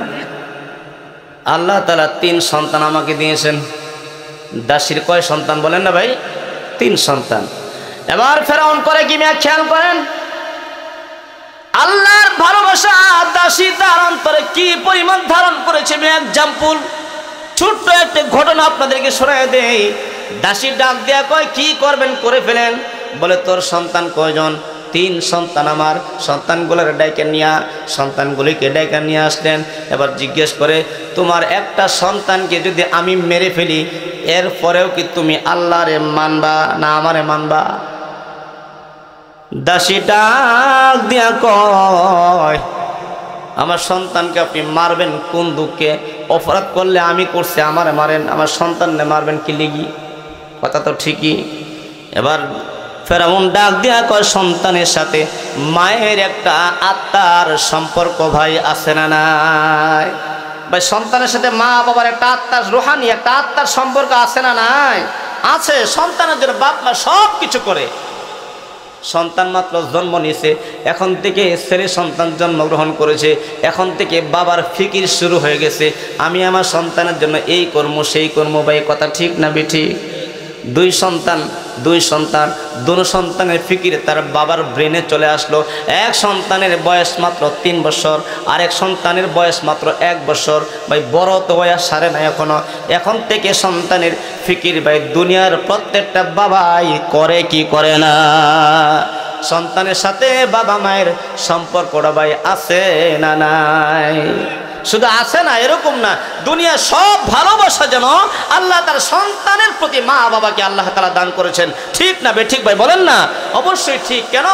আল্লাহ তাআলা 3 সন্তান আমাকে দিয়েছেন। দাসীর কয় সন্তান বলেন না ভাই? 3 সন্তান। এবার ফেরাউন করে কি মেয়ে খেয়াল করেন, আল্লাহর ভালোবাসা দাসী তার অন্তরে কি পরিমাণ ধারণ করেছে। মেয়ে এক্সাম্পল, ছোট্ট একটা ঘটনা আপনাদেরকে শোনায় দেই। দাসী ডাক দেয়া কয়, কি করবেন করে ফেলেন। বলে তোর সন্তান কয়জন? 3 সন্তান আমার। সন্তানগুলিকে ডাইকা নিয়ে আসলেন। এবার জিজ্ঞেস করে, তোমার একটা সন্তানকে যদি আমি মেরে ফেলি, এরপরেও কি তুমি আল্লাহরে মানবা না আমারে মানবা? দাসী ডাক দিয়া কয়, আমার সন্তানকে আপনি মারবেন কোন দুঃখে? অপরাধ করলে আমি করছি, আমারে মারেন, আমার সন্তানকে মারবেন কি লিগি? কথা তো ঠিকই। এবার ফেরাউন ডাক দিয়া কয়, সন্তানের সাথে মায়ের একটা আত্মার সম্পর্ক ভাই আছে না নাই? ভাই সন্তানের সাথে মা বাবার একটা আত্মার, রুহানি একটা আত্মার সম্পর্ক আছে না নাই? আছে। সন্তানের জন্য বাপ মা সব কিছু করে। সন্তান মাত্র জন্ম নিয়েছে, এখন থেকে ছেলে সন্তান জন্মগ্রহণ করেছে, এখন থেকে বাবার ফিকির শুরু হয়ে গেছে, আমি আমার সন্তানের জন্য এই কর্ম সেই কর্ম। ভাই কথা ঠিক না বেঠিক? 2 সন্তান, 2 সন্তানের ফিকিরে তার বাবার ব্রেনে চলে আসলো। এক সন্তানের বয়স মাত্র 3 বছর, আরেক সন্তানের বয়স মাত্র 1 বছর। ভাই বড় তো বয়স সারে না এখনো। এখন থেকে সন্তানের ফিকির ভাই দুনিয়ার প্রত্যেকটা বাবাই করে কি করে না? সন্তানের সাথে বাবা মায়ের সম্পর্কটা ভাই আছে না নাই? শুধু আছে না এরকম না, দুনিয়া সব ভালোবাসা যেন আল্লাহ তার সন্তানের প্রতি মা বাবাকে আল্লাহ তাআলা দান করেছেন। ঠিক না বেঠিক ভাই বলেন না? অবশ্যই ঠিক। কেন?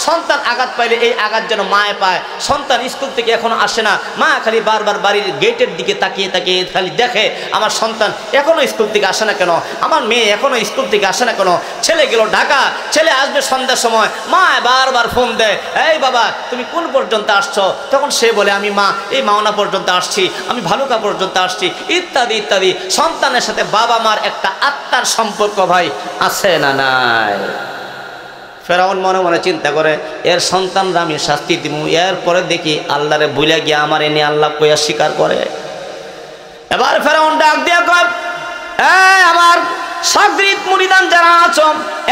সন্তান আঘাত পাইলে এই আঘাত যেন মায়ে পায়। সন্তান স্কুল থেকে এখনো আসে না, মা খালি বারবার বাড়ির গেটের দিকে তাকিয়ে তাকিয়ে খালি দেখে, আমার সন্তান এখনো স্কুল থেকে আসে না কেন, আমার মেয়ে এখনো স্কুল থেকে আসে না কেন। ছেলে গেল ঢাকা, ছেলে আসবে সন্ধ্যার সময়, মা বারবার ফোন দেয়, এই বাবা তুমি কোন পর্যন্ত আসছো? তখন সে বলে, আমি মা এই মাওনা পর্যন্ত আসছি, আমি ভালুকা পর্যন্ত আসছি, ইত্যাদি ইত্যাদি। সন্তানের সাথে বাবা মার একটা আত্মার সম্পর্ক ভাই আছে না নাই? ফেরাউন মনে মনে চিন্তা করে এর সন্তানরা আমি শাস্তি দিব, এরপরে দেখি আল্লাহরে ভুলে গিয়ে আমার এনে আল্লাহ কইয়া স্বীকার করে। এবার ফেরাউন ডাক দিয়া কয়, আমার সাগরিদ মুরিদান যারা আছো,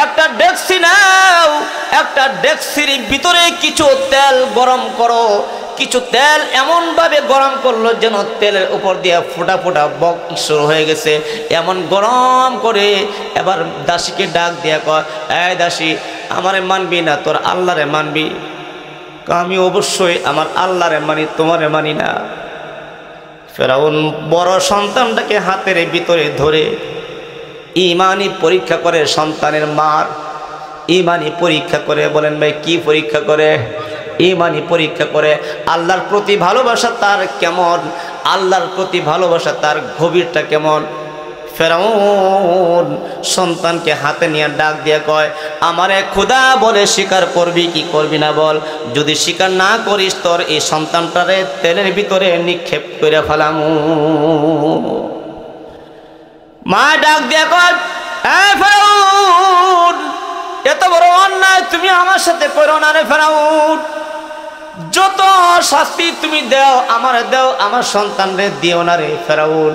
একটা ডেকসি নাও, একটা ডেকসির ভিতরে কিছু তেল গরম করো। কিছু তেল এমন ভাবে গরম করলো যেন তেলের উপর দিয়ে ফোটা ফোটা বক শুরু হয়ে গেছে, এমন গরম করে। এবার দাসীকে ডাক দিয়া কয়, এই দাসী, আমারে মানবি না তোর আল্লাহরে মানবি? আমি অবশ্যই আমার আল্লাহরে মানি, তোমারে মানি না। ফেরাউন বড় সন্তানটাকে হাতের ভিতরে ধরে ইমানি পরীক্ষা করে, সন্তানের মার ইমানি পরীক্ষা করে। বলেন ভাই কি পরীক্ষা করে? ইমানি পরীক্ষা করে। আল্লাহর প্রতি ভালোবাসা তার কেমন, আল্লাহর প্রতি ভালোবাসা তার গভীরটা কেমন। ফেরাউন সন্তানকে হাতে নিয়ে ডাক দিয়ে কয়, আমারে খোদা বলে স্বীকার করবি কি করবি না বল? যদি স্বীকার না করিস তোর এই সন্তানটারে তেলের ভিতরে নিক্ষেপ করে ফেলামু। মা ডাক দিয়ে কয়, ফেরাউন, এত বড় অন্যায় তুমি আমার সাথে করো না রে ফেরাউন। যত শাস্তি তুমি দাও আমারে দাও, আমার সন্তানরে দিও না রে ফেরাউন।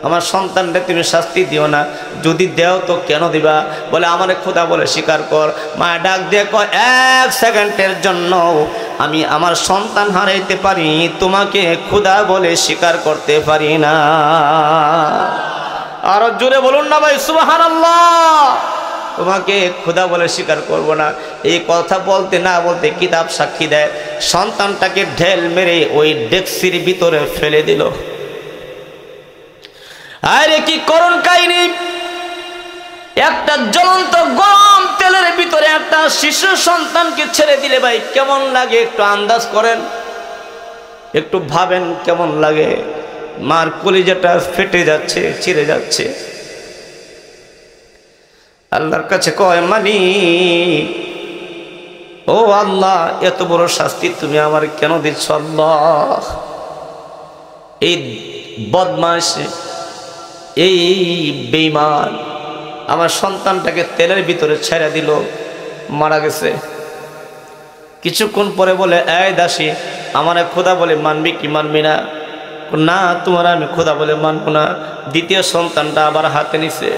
আমার সন্তানরে তুমি শাস্তি দিও না, যদি দেও তো কেন দিবা? বলে আমারে খোদা বলে স্বীকার কর। মা ডাক দিয়ে কয়, 1 সেকেন্ডের জন্য আমি আমার সন্তান হারাইতে পারি, তোমাকে খোদা বলে স্বীকার করতে পারি না। আরো জোরে বলুন না ভাই সুবহানাল্লাহ। তোমাকে খোদা বলে স্বীকার করব না। এই কথা বলতে না বলতে কিতাব সাক্ষী দেয়, সন্তানটাকে ঢেল মেরে ওই ডেকসির ভিতরে ফেলে দিল। আরে কি করুণ কাহিনী! একটা জ্বলন্ত গরম তেলের ভিতরে একটা শিশু সন্তানকে ছেড়ে দিলে ভাই কেমন লাগে একটু আন্দাজ করেন, একটু ভাবেন কেমন লাগে। মার কলিজাটা ফেটে যাচ্ছে, ছিঁড়ে যাচ্ছে। আল্লাহর কাছে কয়, মালিক ও আল্লাহ, এত বড় শাস্তি তুমি আমার কেন দিচ্ছ আল্লাহ? এই বদমাশ, এই বেঈমান আমার সন্তানটাকে তেলের ভিতরে ছেড়ে দিল, মারা গেছে। কিছুক্ষণ পরে বলে, এই দাসী, আমার খোদা বলে মানবি কি মানবি না? না, তোমার আমি খোদা বলে মানবো না। দ্বিতীয় সন্তানটা আবার হাতে নিছে।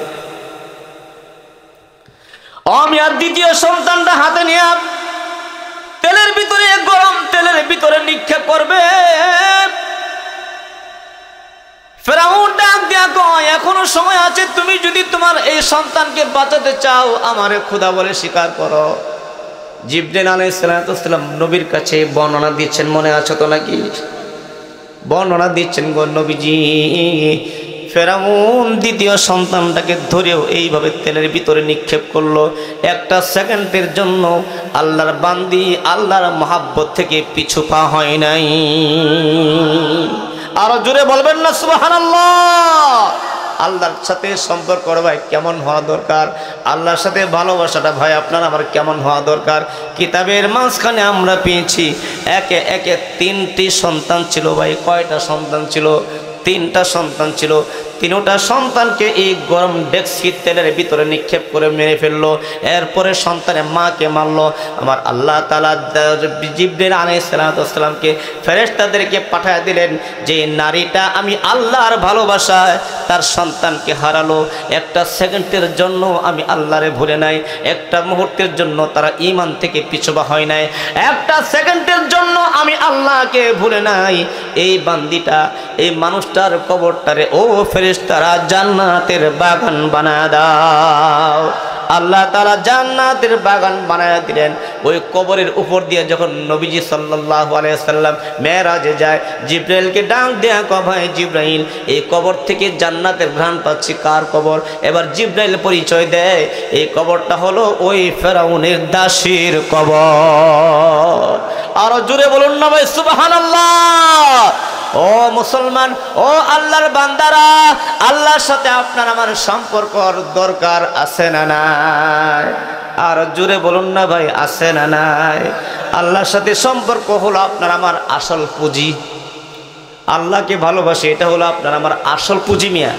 আমি আর দ্বিতীয় সন্তানটা হাতে নিয়ে তেলের ভিতরে, গরম তেলের ভিতরে নিক্ষেপ করবে। ফেরাউন ডাক দিয়া কয়, এখনো সময় আছে, তুমি যদি তোমার এই সন্তানকে বাঁচাতে চাও আমারে খোদা বলে স্বীকার করো। জিবরাইল আলাইহিস সালাম নবীর কাছে বর্ণনা দিচ্ছেন, মনে আছে তো নাকি? বর্ণনা দিচ্ছেন গো নবীজি। ফেরাউন দ্বিতীয় সন্তানটাকে ধরেও এইভাবে তেলের ভিতরে নিক্ষেপ করলো। 1 সেকেন্ডের জন্য আল্লাহর বান্দি আল্লাহর মহাব্বত থেকে পিছু পা হয় নাই। আরো জোরে বলবেন না সুবহানাল্লাহ। আল্লাহর সাথে সম্পর্ক ভাই কেমন হওয়া দরকার, আল্লাহর সাথে ভালোবাসাটা ভাই আপনার আমার কেমন হওয়া দরকার। কিতাবের মাঝখানে আমরা পেয়েছি একে একে 3টি সন্তান ছিল ভাই। কয়টা সন্তান ছিল? 3টা সন্তান ছিল। 3টা সন্তানকে এই গরম ডেকসি তেলের ভিতরে নিক্ষেপ করে মেরে ফেললো। এরপরে সন্তানের মাকে মারলো। আমার আল্লাহ তাআলা জিবরাইল আলাইহিস সালামকে ফেরেশতাদেরকে পাঠিয়ে দিলেন যে নারীটা আমি আল্লাহর ভালোবাসায় তার সন্তানকে হারালো। 1 সেকেন্ডের জন্য আমি আল্লাহরে ভুলে নাই, 1 মুহূর্তের জন্য তারা ঈমান থেকে পিছুপা হয় নাই, 1 সেকেন্ডের জন্য আমি আল্লাহকে ভুলে নাই। এই বান্দিটা, এই মানুষটার কবরটারে ও ফেরেশতারা জান্নাতের বাগান বানায় দাও। আল্লাহ তাআলা জান্নাতের বাগান বানায় দিলেন। ওই কবরের উপর দিয়ে যখন নবীজি সাল্লাল্লাহু আলাইহি সাল্লাম মেরাজে যায়, জিবরাইলকে ডাক দেয়া কয়, ভাই জিবরাইল, এই কবর থেকে জান্নাতের ঘ্রাণ পাচ্ছি। কার কবর? এবার জিবরাইল পরিচয় দেয়, এই কবরটা হলো ওই ফেরাউনের দাসীর কবর। আরো জোরে বলুন না ভাই সুবহানাল্লাহ। ও মুসলমান, ও আল্লাহর বান্দারা, আল্লাহর সাথে আপনার আমার সম্পর্ক দরকার আছে না নাই? আর জোরে বলুন না ভাই, আছে না নাই? আল্লাহর সাথে সম্পর্ক হলো আপনার আমার আসল পুঁজি। আল্লাহকে ভালোবাসে, এটা হলো আপনার আমার আসল পুঁজি মিয়া।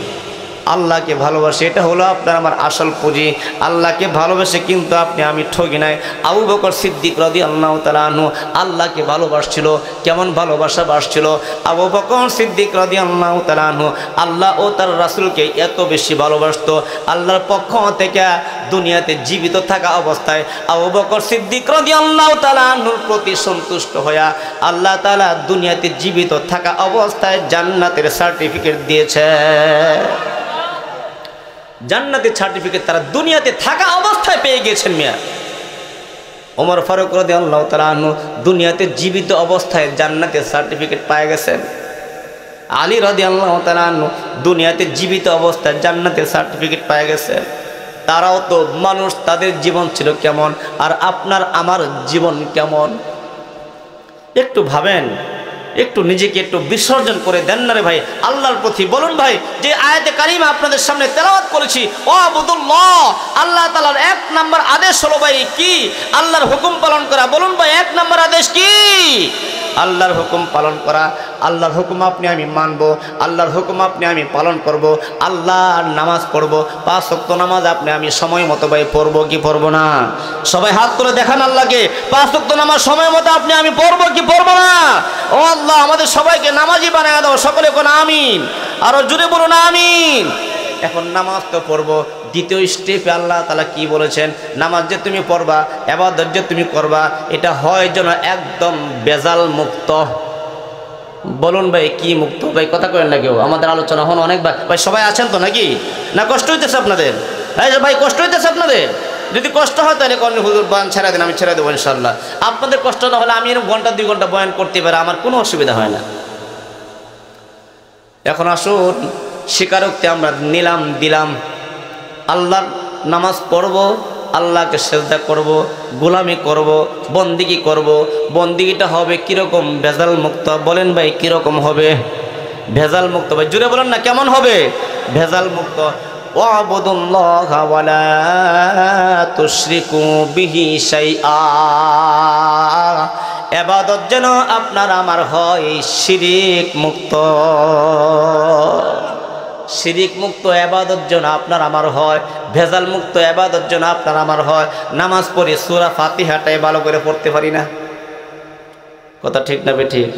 আল্লাহকে ভালোবাসি, এটা হলো আপনার আমার আসল পুঁজি। আল্লাহকে ভালোবেসে কিন্তু আপনি আমি ঠকি নাই। আবু বকর সিদ্দিক রাদিয়াল্লাহু তাআলা আনহু আল্লাহকে ভালোবাসছিল। কেমন ভালোবাসা বাসছিল আবু বকর সিদ্দিক রাদিয়াল্লাহু তাআলা আনহু আল্লাহ ও তার রাসূলকে এত বেশি ভালোবাসতো, আল্লাহর পক্ষ থেকে দুনিয়াতে জীবিত থাকা অবস্থায় আবু বকর সিদ্দিক রাদিয়াল্লাহু তাআলা আনহুর প্রতি সন্তুষ্ট হয়ে আল্লাহ তাআলা দুনিয়াতে জীবিত থাকা অবস্থায় জান্নাতের সার্টিফিকেট দিয়েছে। জান্নাতের সার্টিফিকেট তারা দুনিয়াতে থাকা অবস্থায় পেয়ে গিয়েছেন। মিয়া ওমর ফারুক রাদিয়াল্লাহু তাআলা আনহু দুনিয়াতে জীবিত অবস্থায় জান্নাতের সার্টিফিকেট পেয়ে গেছেন। আলী রাদিয়াল্লাহু তাআলা আনহু দুনিয়াতে জীবিত অবস্থায় জান্নাতের সার্টিফিকেট পেয়ে গেছেন। তারাও তো মানুষ, তাদের জীবন ছিল কেমন, আর আপনার আমার জীবন কেমন? একটু ভাবেন, একটু নিজেকে একটু বিসর্জন করে দেন না রে ভাই আল্লাহর প্রতি। বলুন ভাই, যে আয়াতে কারিমা আপনাদের সামনে তেলাওয়াত করেছি, ও আবুদুল্লাহ, আল্লাহ তাআলার এক নাম্বার আদেশ হলো ভাই কি? আল্লাহর হুকুম পালন করা। বলুন ভাই, এক নাম্বার আদেশ কি? আল্লাহর হুকুম পালন করা। আল্লাহর হুকুম আপনি আমি মানব, আল্লাহর হুকুম আপনি আমি পালন করব, আল্লাহর নামাজ পড়ব, 5 ওয়াক্ত নামাজ আপনি আমি সময় মতো ভাই পড়ব কি পড়ব না? সবাই হাত তুলে দেখান আল্লাহকে, 5 ওয়াক্ত নামাজ সময় মতো আপনি আমি পড়ব কি পড়ব না? ও আল্লাহ, আমাদের সবাইকে নামাজি বানায় দাও। সকলে কোন আমিন, আরো জোরে বলুন আমিন। এখন নামাজ তো পড়বো, দ্বিতীয় স্টেপে আল্লাহ তাআলা কি বলেছেন? নামাজ যে তুমি পড়বা, ইবাদত যে তুমি করবা, এটা হয় যেন একদম বেজাল মুক্ত। বলুন ভাই, কি মুক্ত? ভাই কথা করেন না কেউ, আমাদের আলোচনা হন অনেক। ভাই সবাই আছেন তো নাকি? না কষ্ট হইতেছে আপনাদের? ভাই কষ্ট হইতেছে আপনাদের? যদি কষ্ট হয় তাহলে কর্ণ হুজুর বয়ান ছেড়ে দেন, আমি ছেড়ে দেবো ইনশাআল্লাহ। আপনাদের কষ্ট না হলে আমি এরকম ঘন্টা 2 ঘন্টা বয়ান করতে পারি, আমার কোনো অসুবিধা হয় না। এখন আসুন স্বীকারোক্তি আমরা দিলাম আল্লাহর নামাজ পড়ব, আল্লাহকে সেজদা করব, গোলামি করব, বন্দিগি করব। বন্দিগিটা হবে কিরকম? ভেজাল মুক্ত। বলেন ভাই কিরকম হবে? ভেজাল মুক্ত। ভাই জুড়ে বলেন না, কেমন হবে? ভেজাল মুক্ত। ওয়াবুদুল্লাহা ওয়ালা তুশরিকু বিহি শাইআ। ইবাদত যেন আপনার আমার হয় শিরিক মুক্ত। শিরিক মুক্ত ইবাদত যেন আপনার আমার হয়, ভেজাল মুক্ত ইবাদত যেন আপনার আমার হয়। নামাজ পড়ি, সূরা ফাতিহাটাই ভালো করে পড়তে পারি না। কথা ঠিক না বেঠিক?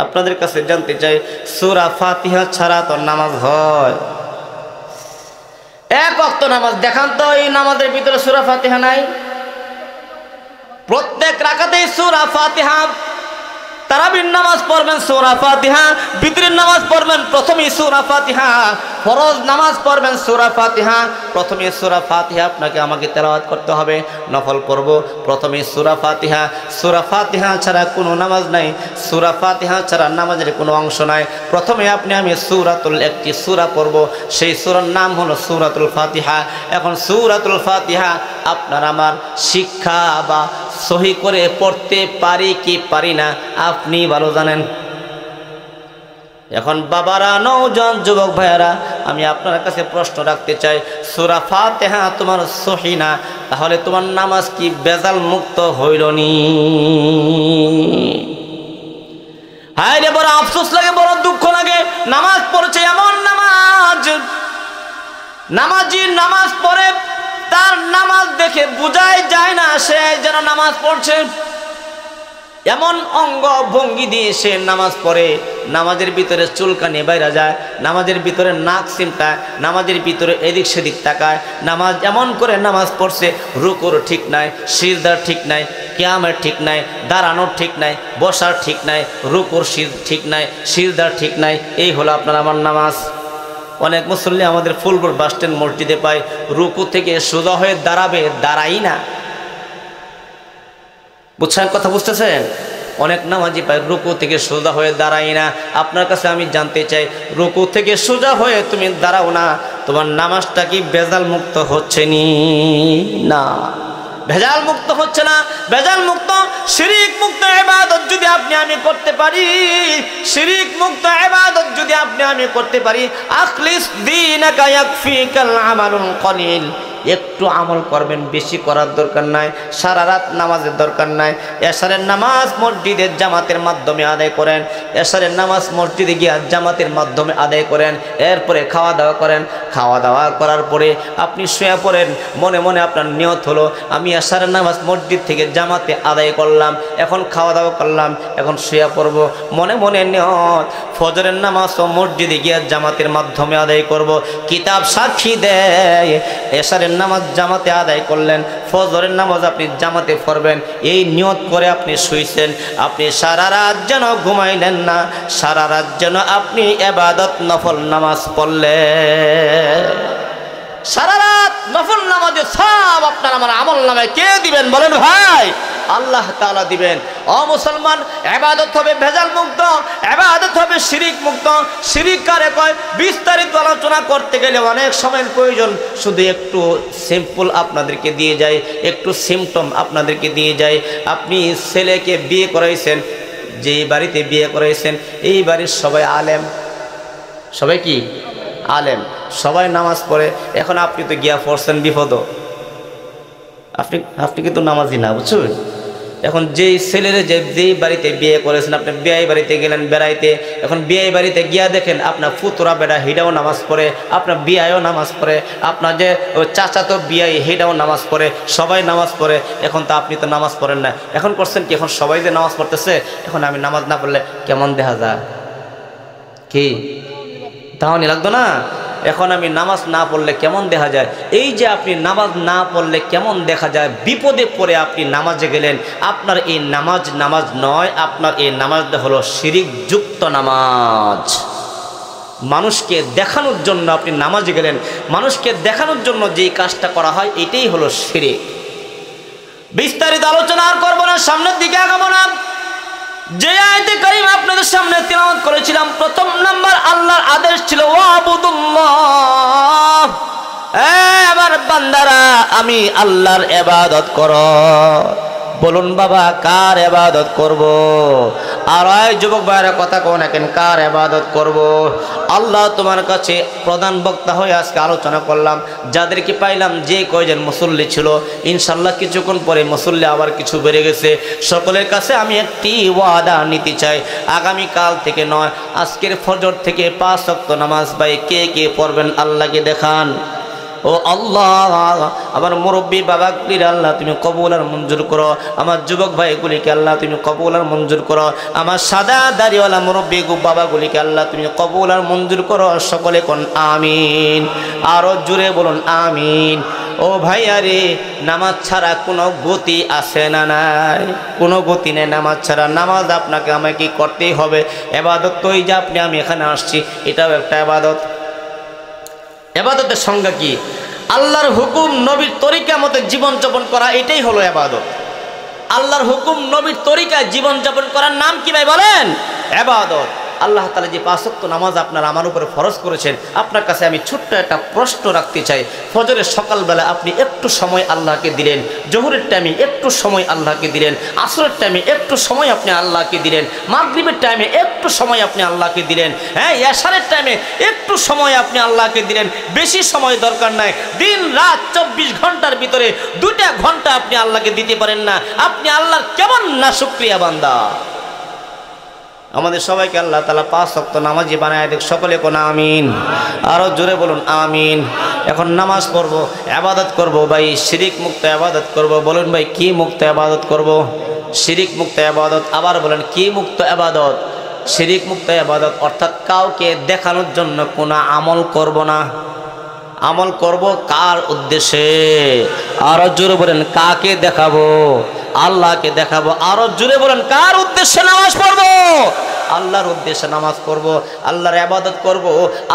আপনাদের কাছে জানতে চাই, সূরা ফাতিহা ছাড়া তো নামাজ হয়? এক ওয়াক্ত নামাজ দেখান তো, এই নামাজের ভিতরে সূরা ফাতিহা নাই? প্রত্যেক রাকাতেই সূরা ফাতিহা। তারাবির নামাজ পড়বেন সূরা ফাতিহা, বিতরের নামাজ পড়বেন প্রথমেই সূরা ফাতিহা, ফরজ নামাজ পড়বেন সূরা ফাতিহা। প্রথমে সূরা ফাতিহা আপনাকে আমাকে তেলাওয়াত করতে হবে। নফল পড়ব প্রথমে সূরা ফাতিহা। সূরা ফাতিহা ছাড়া কোনো নামাজ নাই, সূরা ফাতিহা ছাড়া নামাজের কোনো অংশ নাই। প্রথমে আপনি আমি একটি সূরা পড়ব, সেই সূরার নাম হলো সূরাতুল ফাতিহা। এখন সূরাতুল ফাতিহা আপনার আমার শিক্ষা বা সহি করে পড়তে পারি কি পারি না আপনি ভালো জানেন। এখন বাবারা, নওজোয়ান যুবক ভাইয়ারা, আমি আপনার কাছে প্রশ্ন রাখতে চাই, সূরা ফাতিহা তোমার সহি না, তাহলে তোমার নামাজ কি বেজাল মুক্ত হইল নি? হায় রে, বড় আফসোস লাগে, বড় দুঃখ লাগে। নামাজ পড়ছে, এমন নামাজি নামাজ পড়ে, তার নামাজ দেখে বোঝাই যায় না সে যেন নামাজ পড়ছে। এমন অঙ্গ ভঙ্গি দিয়ে সে নামাজ পড়ে, নামাজের ভিতরে চুলকানি বাইরা যায়, নামাজের ভিতরে নাক সিমটায়, নামাজের ভিতরে এদিক সেদিক তাকায়। নামাজ এমন করে নামাজ পড়ছে, রুকুর ঠিক নাই, সিজদার ঠিক নাই, কিয়ামের ঠিক নাই, দাঁড়ানোর ঠিক নাই, বসার ঠিক নাই, রুকুর ঠিক নাই, সিজদার ঠিক নাই। এই হলো আপনার আমার নামাজ। অনেক মুসল্লি আমাদের ফুলপুর বাসস্ট্যান্ড মসজিদে পায়, রুকু থেকে সোজা হয়ে দাঁড়াবে, দাঁড়াই না। বুঝছেন কথা? বুঝতেছেন? অনেক নামাজি পায় রুকু থেকে সোজা হয়ে দাঁড়াই না। আপনার কাছে আমি জানতে চাই, রুকু থেকে সোজা হয়ে তুমি দাঁড়াও না, তোমার নামাজটা কি বেজাল মুক্ত হচ্ছে নি? না, ভেজাল মুক্ত হচ্ছে না। ভেজাল মুক্ত শিরিক মুক্ত ইবাদত যদি আপনি আমি করতে পারি, শিরিক মুক্ত ইবাদত যদি আপনি আমি করতে পারি, আখলিস দীনাকা ইয়াকফিকাল আমালুল কলিল। একটু আমল করবেন, বেশি করার দরকার নাই। সারা রাত নামাজের দরকার নাই। এশারের নামাজ মসজিদের জামাতের মাধ্যমে আদায় করেন, এশারের নামাজ মসজিদে গিয়ে জামাতের মাধ্যমে আদায় করেন, এরপরে খাওয়া দাওয়া করেন। খাওয়া দাওয়া করার পরে আপনি শুয়ে পড়েন, মনে মনে আপনার নিয়ত হলো আমি এশারের নামাজ মসজিদ থেকে জামাতে আদায় করলাম, এখন খাওয়া দাওয়া করলাম, এখন শুয়ে পড়ব। মনে মনে নিয়ত ফজরের নামাজ ও মসজিদে গিয়ে জামাতের মাধ্যমে আদায় করব। কিতাব সাক্ষী দেয় এশারের নামাজ জামাতে আদায় করলেন, ফজরের নামাজ আপনি জামাতে পড়বেন, এই নিয়ত করে আপনি শুইছেন। আপনি সারা রাত যেন ঘুমাইলেন না, সারা রাত যেন আপনি ইবাদত নফল নামাজ পড়লেন। সারা রাত নফল নামাজে সব আপনার আমার আমল নামায় কে দিবেন বলেন ভাই? আল্লাহ তাআলা দিবেন। ও মুসলমান, ইবাদত হবে ভেজাল মুক্ত, ইবাদত হবে শিরিক মুক্ত। শিরিক কারে কয় বিস্তারিত আলোচনা করতে গেলে অনেক সময়ের প্রয়োজন, শুধু একটু সিম্পল আপনাদেরকে দিয়ে যায়, একটু সিমটম আপনাদেরকে দিয়ে যায়। আপনি ছেলেকে বিয়ে করাইছেন, যেই বাড়িতে বিয়ে করাইছেন এই বাড়ির সবাই আলেম, সবাই কি আলেম, সবাই নামাজ পড়ে। এখন আপনি তো গিয়া পড়ছেন বিপদ, আপনি কিন্তু নামাজি না, বুঝছেন? এখন যেই ছেলেরে যেই বাড়িতে বিয়ে করেছেন, আপনি বিয়ে বাড়িতে গেলেন বেড়াইতে, এখন বিয়ে বাড়িতে গিয়া দেখেন আপনার ফুতুরা বেড়া হিডাও নামাজ পড়ে, আপনার বিয়ায়ও নামাজ পড়ে, আপনার যে চাচা তো বিয়াই হিডাও নামাজ পড়ে, সবাই নামাজ পড়ে। এখন তো আপনি তো নামাজ পড়েন না, এখন করছেন কি? এখন সবাই যে নামাজ পড়তেছে, এখন আমি নামাজ না পড়লে কেমন দেখা যায়? কি তাও নি লাগতো না? এখন আমি নামাজ না পড়লে কেমন দেখা যায়? এই যে আপনি নামাজ না পড়লে কেমন দেখা যায়, বিপদে পড়ে আপনি নামাজে গেলেন, আপনার এই নামাজ নয়, আপনার এই নামাজটা হলো শিরিক যুক্ত নামাজ। মানুষকে দেখানোর জন্য আপনি নামাজে গেলেন, মানুষকে দেখানোর জন্য যেই কাজটা করা হয় এটাই হলো শিরিক। বিস্তারিত আলোচনা আর করবো না, সামনের দিকে আগাবো না। যে আয়াতে কারিমা আপনাদের সামনে তিলাওয়াত করেছিলাম, প্রথম নাম্বার আল্লাহর আদেশ ছিল ওয়াবুদুল্লাহ, এবার বান্দারা আমি আল্লাহর ইবাদত করো। বলুন বাবা, কার ইবাদত করব? আর ওই যুবক ভাইরা কথা কও না কেন, কার ইবাদত করব? আল্লাহ তোমার কাছে প্রধান বক্তা হয়ে আজকে আলোচনা করলাম। যাদেরকে পাইলাম যে কয়জন মুসল্লি ছিল, ইনশাল্লাহ কিছুক্ষণ পরে মুসল্লি আবার কিছু বেড়ে গেছে। সকলের কাছে আমি একটি ওয়াদা নিতে চাই, আগামীকাল থেকে নয়, আজকের ফজর থেকে 5 ওয়াক্ত নামাজ ভাই কে কে পড়বেন আল্লাহকে দেখান। ও আল্লাহ, আমার মুরব্বী বাবাগুলির আল্লাহ তুমি কবুল আর মঞ্জুর করো, আমার যুবক ভাইগুলিকে আল্লাহ তুমি কবুল আর মঞ্জুর করো, আমার সাদা দাড়িওয়ালা মুরব্বী বাবাগুলিকে আল্লাহ তুমি কবুল আর মঞ্জুর করো। সকলে কোন আমিন, আরো জুড়ে বলুন আমিন। ও ভাইয়ারে, নামাজ ছাড়া কোনো গতি আছে না? নাই, কোনো গতি নেই নামাজ ছাড়া। নামাজ আপনাকে আমাকে করতেই হবে। ইবাদত তো এই যে আপনি আমি এখানে আসছি, এটাও একটা ইবাদত। ইবাদতের সংজ্ঞা কি? আল্লাহর হুকুম নবীর তরিকা মতে জীবনযাপন করা, এটাই হলো ইবাদত। আল্লাহর হুকুম নবীর তরিকায় জীবনযাপন করার নাম কি ভাই বলেন? ইবাদত। আল্লাহ তাআলা যে 5 ওয়াক্ত নামাজ আপনার আমার উপরে ফরজ করেছেন, আপনার কাছে আমি ছোট্ট একটা প্রশ্ন রাখতে চাই। ফজরের সকালবেলা আপনি একটু সময় আল্লাহকে দিলেন, জোহরের টাইমে একটু সময় আল্লাহকে দিলেন, আসরের টাইমে একটু সময় আপনি আল্লাহকে দিলেন, মাগরিবের টাইমে একটু সময় আপনি আল্লাহকে দিলেন, হ্যাঁ এশারের টাইমে একটু সময় আপনি আল্লাহকে দিলেন। বেশি সময় দরকার নাই, দিন রাত 24 ঘন্টার ভিতরে 2টা ঘন্টা আপনি আল্লাহকে দিতে পারেন না, আপনি আল্লাহর কেমন নাশুকরিয়া বান্দা। আমাদের সবাইকে আল্লাহ তাআলা 5 ওয়াক্ত নামাজি বানায় দেখ, সকলে কোন আমিন, আরো জোরে বলুন আমিন। এখন নামাজ পড়ব, ইবাদত করব ভাই, শিরিক মুক্ত ইবাদত করব। বলুন ভাই কি মুক্ত ইবাদত করব? শিরিক মুক্ত ইবাদত। আবার বলেন কি মুক্ত ইবাদত? শিরিক মুক্ত ইবাদত, অর্থাৎ কাউকে দেখানোর জন্য কোনো আমল করব না। আমল করব কার উদ্দেশ্যে? আরো জোরে বলেন কাকে দেখাবো? আল্লাহকে দেখাবো। আরো জোরে বলেন কার উদ্দেশ্যে নামাজ পড়বো? আল্লাহর উদ্দেশ্যে নামাজ পড়ব, আল্লাহর ইবাদত করব,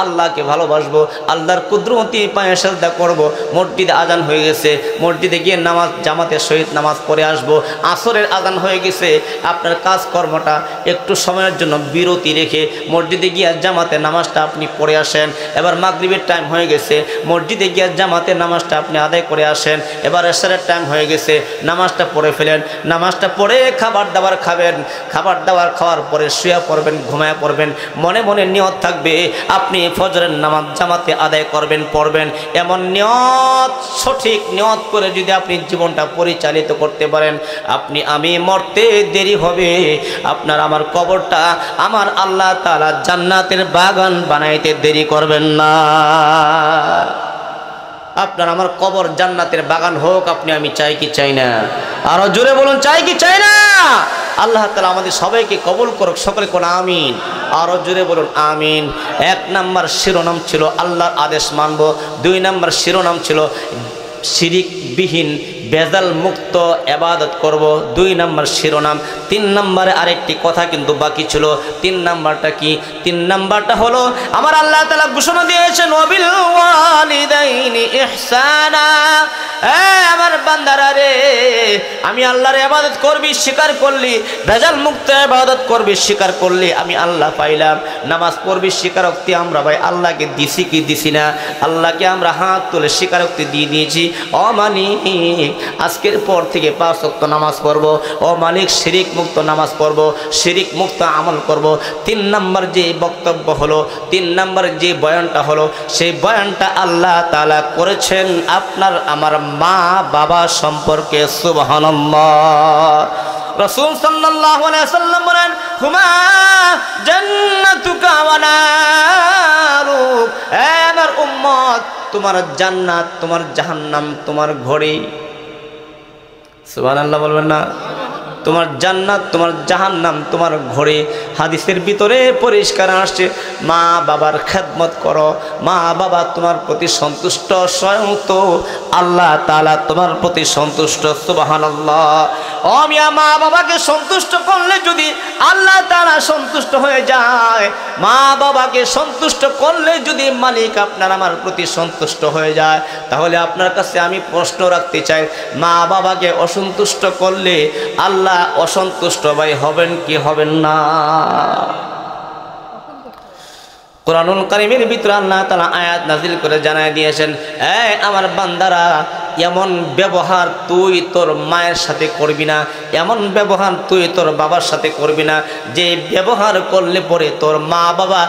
আল্লাহকে ভালোবাসবো, আল্লাহর কুদরতি পায়ে সেজদা করব। মসজিদে আজান হয়ে গেছে, মসজিদে গিয়ে নামাজ জামাতের সহিত নামাজ পড়ে আসব। আসরের আজান হয়ে গেছে, আপনার কাজকর্মটা একটু সময়ের জন্য বিরতি রেখে মসজিদে গিয়ে জামাতে নামাজটা আপনি পড়ে আসেন। এবার মাগরিবের টাইম হয়ে গেছে, মসজিদে গিয়ে জামাতে নামাজটা আপনি আদায় করে আসেন। এবার এশারের টাইম হয়ে গেছে, নামাজটা পড়ে ফেলেন, নামাজটা পড়ে খাবার দাবার খাবেন, খাবার দাবার খাওয়ার পরে শুয়ে পড়বেন, ঘুমায় পড়বেন। মনে মনে নিয়ত থাকবে আপনি ফজরের নামাজ জামাতে আদায় করবেন, পড়বেন। এমন নিয়ত, সঠিক নিয়ত করে যদি আপনি জীবনটা পরিচালিত করতে পারেন, আপনি আমি মরতে দেরি হবে, আপনার আমার কবরটা আমার আল্লাহ তাআলা জান্নাতের বাগান বানাইতে দেরি করবেন না। আপনার আমার কবর জান্নাতের বাগান হোক, আপনি আমি চাই কি চাই না? আরো জোরে বলুন, চাই কি চাই না? আল্লাহ তাআলা আমাদের সবাইকে কবুল করুক, সকলে কোন আমিন। আরো জোরে বলুন আমিন। 1 নাম্বার শিরোনাম ছিল আল্লাহর আদেশ মানব, 2 নাম্বার শিরোনাম ছিল শিরিকবিহীন বেজাল মুক্ত ইবাদত করব, 2 নাম্বার শিরোনাম। 3 নম্বরে আরেকটি কথা কিন্তু বাকি ছিল। 3 নাম্বারটা কি? 3 নাম্বারটা হলো আমার আল্লাহ তাআলা ঘোষণা দিয়েছেন ওয়াবিল ওয়ালিদাইনি ইহসানা। আমার বান্দারা রে, আমি আল্লাহর ইবাদত করবি, স্বীকার করলি, বেজাল মুক্ত ইবাদত করবি, স্বীকার করলি, আমি আল্লাহ পাইলাম। নামাজ পড়বি, স্বীকারোক্তি আমরা ভাই আল্লাহকে দিছি কি দিছি না? আল্লাহকে আমরা হাত তুলে স্বীকারোক্তি দিয়ে দিয়েছি। ও মালিক, আজকের পর থেকে 5 ওয়াক্ত নামাজ পড়ব। ও মালিক, শিরিক মুক্ত নামাজ পড়ব, শিরিক মুক্ত আমল করব। 3 নম্বর যে বক্তব্য হলো, 3 নম্বর যে বয়ানটা হলো, সেই বয়ানটা আল্লাহ তাআলা করেছেন আপনার আমার মা বাবা সম্পর্কে। সুবহানাল্লাহ। রাসূল সাল্লাল্লাহু আলাইহি ওয়াসাল্লাম বলেন, হুমা জান্নাতুকা ওয়া নারুক। আমার উম্মত, তোমার জান্নাত, তোমার জাহান্নাম তোমার ঘড়ি। সুবহানাল্লাহ বলবেন না? তোমার জান্নাত, তোমার জাহান্নাম তোমার ঘরে। হাদিসের ভিতরে পরিষ্কার আসছে, মা বাবার খেদমত করো, মা বাবা তোমার প্রতি সন্তুষ্ট, স্বয়ং তো আল্লাহ তাআলা তোমার প্রতি সন্তুষ্ট। সুবহানাল্লাহ। ও মিয়া, মা বাবাকে সন্তুষ্ট করলে যদি আল্লাহ তাআলা সন্তুষ্ট হয়ে যায়, মা বাবাকে সন্তুষ্ট করলে যদি মালিক আপনার আমার প্রতি সন্তুষ্ট হয়ে যায়, তাহলে আপনার কাছে আমি প্রশ্ন রাখতে চাই, মা বাবাকে অসন্তুষ্ট করলে আল্লাহ অসন্তুষ্ট ভাই হবেন কি হবেন না? কোরআনুল কারীমের ভিতরে আল্লাহ তাআলা আয়াত নাযিল করে জানায় দিয়েছেন, এই আমার বান্দারা, এমন ব্যবহার তুই তোর মায়ের সাথে করবি না, এমন ব্যবহার তুই তোর বাবার সাথে করবি না, যে ব্যবহার করলে পরে তোর মা বাবা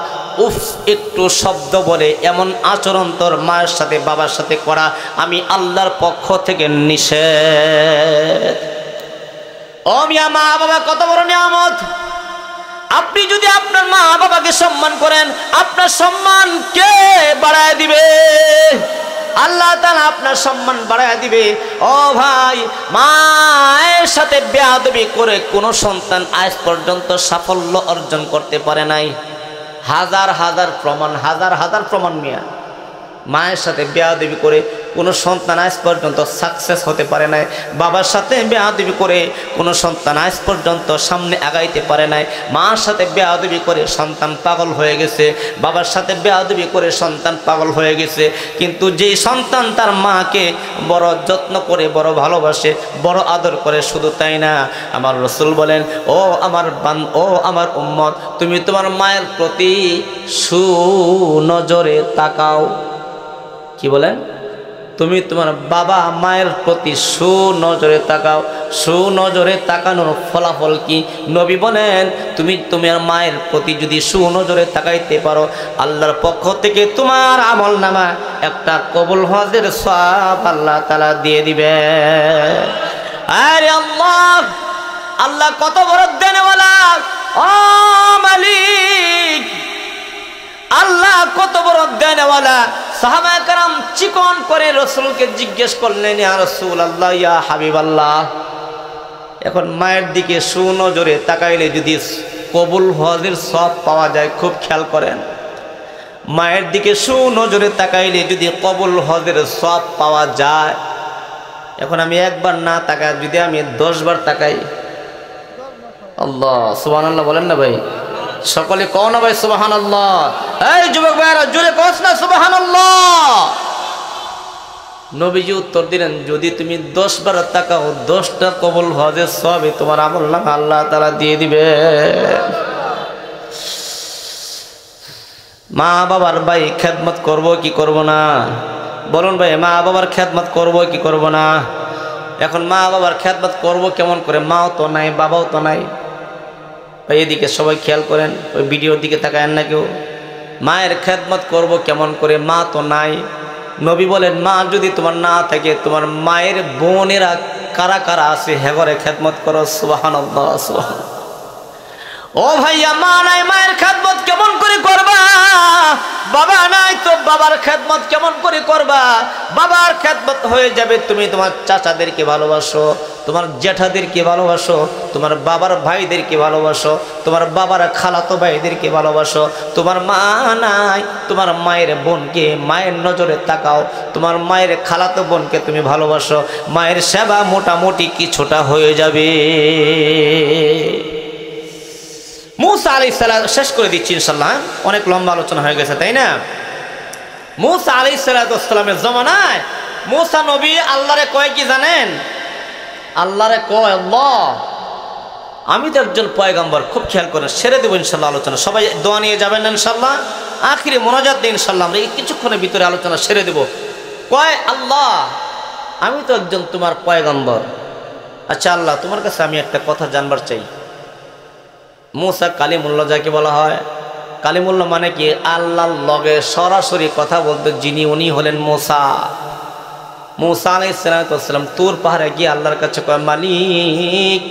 উফ একটু শব্দ বলে, এমন আচরণ তোর মায়ের সাথে বাবার সাথে করা আমি আল্লাহর পক্ষ থেকে নিষেধ। ও মিয়া, মা বাবা কত বড় নিয়ামত। আপনি যদি আপনার মা বাবাকে সম্মান করেন, আপনার সম্মান কে বাড়ায় দিবে? আল্লাহ তাআলা আপনার সম্মান বাড়ায় দিবে। ও ভাই, মায়ের সাথে বেয়াদবি করে কোনো সন্তান আজ পর্যন্ত সাফল্য অর্জন করতে পারে নাই। হাজার হাজার প্রমাণ মিয়া। মায়ের সাথে বেয়াদবি করে কোনো সন্তান আজ পর্যন্ত সাকসেস হতে পারে নাই। বাবার সাথে বেয়াদবি করে কোনো সন্তান আজ পর্যন্ত সামনে আগাইতে পারে নাই। মার সাথে বেয়াদবি করে সন্তান পাগল হয়ে গেছে, বাবার সাথে বেয়াদবি করে সন্তান পাগল হয়ে গেছে। কিন্তু যেই সন্তান তার মাকে বড় যত্ন করে, বড় ভালোবাসে, বড় আদর করে, শুধু তাই না, আমার রাসূল বলেন, ও আমার উম্মত, তুমি তোমার মায়ের প্রতি সুনজরে তাকাও। কি বলেন? তুমি তোমার বাবা মায়ের প্রতি সুনজরে তাকাও। সুনজরে তাকানোর ফলাফল কি? নবী বলেন, তুমি তোমার মায়ের প্রতি যদি সুনজরে তাকাইতে পারো, আল্লাহর পক্ষ থেকে তোমার আমলনামা একটা কবুল হজের সওয়াব আল্লাহ তাআলা দিয়ে দিবে। আরে আল্লাহ কত বড় দেনওয়ালা। ও মালিক, আল্লাহ কত বড় দেনওয়ালা। সাহাবায়ে কেরাম চিকন করে রাসূলকে জিজ্ঞেস করলেন, ইয়া রাসূলুল্লাহ, ইয়া হাবিবাল্লাহ, এখন মায়ের দিকে সুনজরে তাকাইলে যদি কবুল হজের সওয়াব পাওয়া যায়, খুব খেয়াল করেন, মায়ের দিকে সুনজরে তাকাইলে যদি কবুল হজের সওয়াব পাওয়া যায়, এখন আমি একবার না তাকাই, যদি আমি 10 বার তাকাই, আল্লাহ সুবহানাল্লাহ বলেন না ভাই, সকলে কও না ভাই সুবহানাল্লাহ। এই যুবক ভাইরা, জোরে কস না সুবহানাল্লাহ। নবীজি উত্তর দিলেন, যদি তুমি 10 বার তাকাও, 10টা কবুল হজের সওয়াবে তোমার আমলনামা আল্লাহ তাআলা দিয়ে দিবে। মা বাবার ভাই খেদমত করব কি করব না? বলুন ভাই, মা বাবার খেদমত করব কি করব না? এখন মা বাবার খেদমত করব কেমন করে? মাও তো নাই, বাবাও তো নাই। এদিকে সবাই খেয়াল করেন, ওই ভিডিওর দিকে তাকায়েন না কেউ। মায়ের খেদমত করব কেমন করে? মা তো নাই। নবী বলেন, মা যদি তোমার না থাকে, তোমার মায়ের বোনেরা কারা কারা আছে, হেগরে খেদমত করো। সুবহানাল্লাহ, সুবহানাল্লাহ। ও ভাইয়া, মা নাই, মায়ের খেদমত কেমন করে করবা? বাবা নাই তো বাবার খেদমত কেমন করে করবা? বাবার খেদমত হয়ে যাবে, তুমি তোমার চাচাদেরকে ভালোবাসো, তোমার জ্যাঠাদেরকে ভালোবাসো, তোমার বাবার ভাইদেরকে ভালোবাসো, তোমার বাবার খালাতো ভাইদেরকে ভালোবাসো। তোমার মা নাই, তোমার মায়ের বোনকে মায়ের নজরে তাকাও, তোমার মায়ের খালাতো বোনকে তুমি ভালোবাসো, মায়ের সেবা মোটামুটি কিছুটা হয়ে যাবে। মুসা আলাইহিস সালাম, শেষ করে দিচ্ছি ইনশাআল্লাহ, অনেক লম্বা আলোচনা হয়ে গেছে তাই না। মুসা আলাইহিস সালামের জমানায় মুসা নবী আল্লাহরে কয় কি জানেন? আল্লাহরে কয়, আল্লাহ আমি তো একজন পয়গম্বর, খুব খেয়াল করেন, ছেড়ে দেবো ইনশাআল্লাহ আলোচনা, সবাই দোয়া নিয়ে যাবেন না ইনশাআল্লাহ, আখিরে মোনাজাত দিন ইনশাআল্লাহ, আমরা এই কিছুক্ষণের ভিতরে আলোচনা ছেড়ে দেব। কয়, আল্লাহ আমি তো একজন তোমার পয়গম্বর, আচ্ছা আল্লাহ তোমার কাছে আমি একটা কথা জানবার চাই। মুসা কালিমুল্লাহ যাকে বলা হয়, কালিমুল্লাহ মানে কি? আল্লাহর লগে সরাসরি কথা বলতে যিনি, উনি হলেন মুসা। মুসা আলাইহিস সালাম তুর পাহাড়ে গিয়ে আল্লাহর কাছে কয়, মালিক,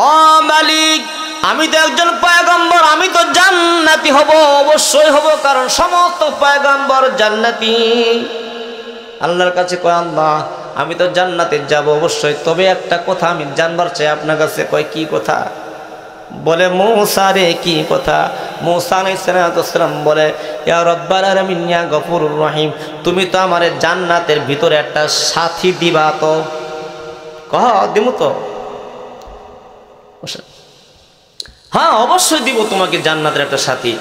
ও মালিক, আমি তো একজন পয়গম্বর, আমি তো জান্নাতি হব, অবশ্যই হব, কারণ সমস্ত পয়গম্বর জান্নাতি। আল্লাহর কাছে কয়, আল্লাহ আমি তো জান্নাতে যাব অবশ্যই, তবে একটা কথা আমি জানবার চাই আপনার কাছে। কয়, কি কথা? বলে, মুসা রে কি কথা? মুসা আলাইহিস সালাম বলে, ইয়া রব্বাল আলামিন ইয়া গফুরুর রহিম, তুমি তো আমারে জান্নাতের ভিতরে একটা সাথী দিবা তো? কহ, দিমু তো। হ্যাঁ অবশ্যই দিব তোমাকে জান্নাতের একটা সাথী।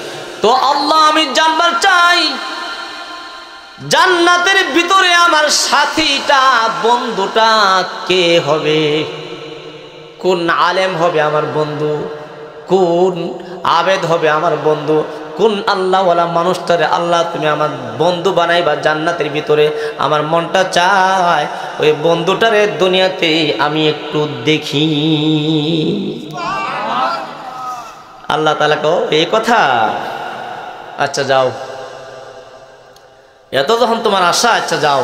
তো আল্লাহ আমি জানবার চাই জান্নাতের ভিতরে আমার সাথীটা, বন্ধুটা কে হবে? কোন আলেম হবে আমার বন্ধু? কোন আবেদ হবে আমার বন্ধু? কোন আল্লাহওয়ালা মানুষটারে আল্লাহ তুমি আমার বন্ধু বানাইবা জান্নাতের ভিতরে? আমার মনটা চায় ওই বন্ধুটারে দুনিয়াতে আমি একটু দেখি। আল্লাহ তাআলা কও, এই কথা? আচ্ছা যাও, এত যখন তোমার আশা, আচ্ছা যাও,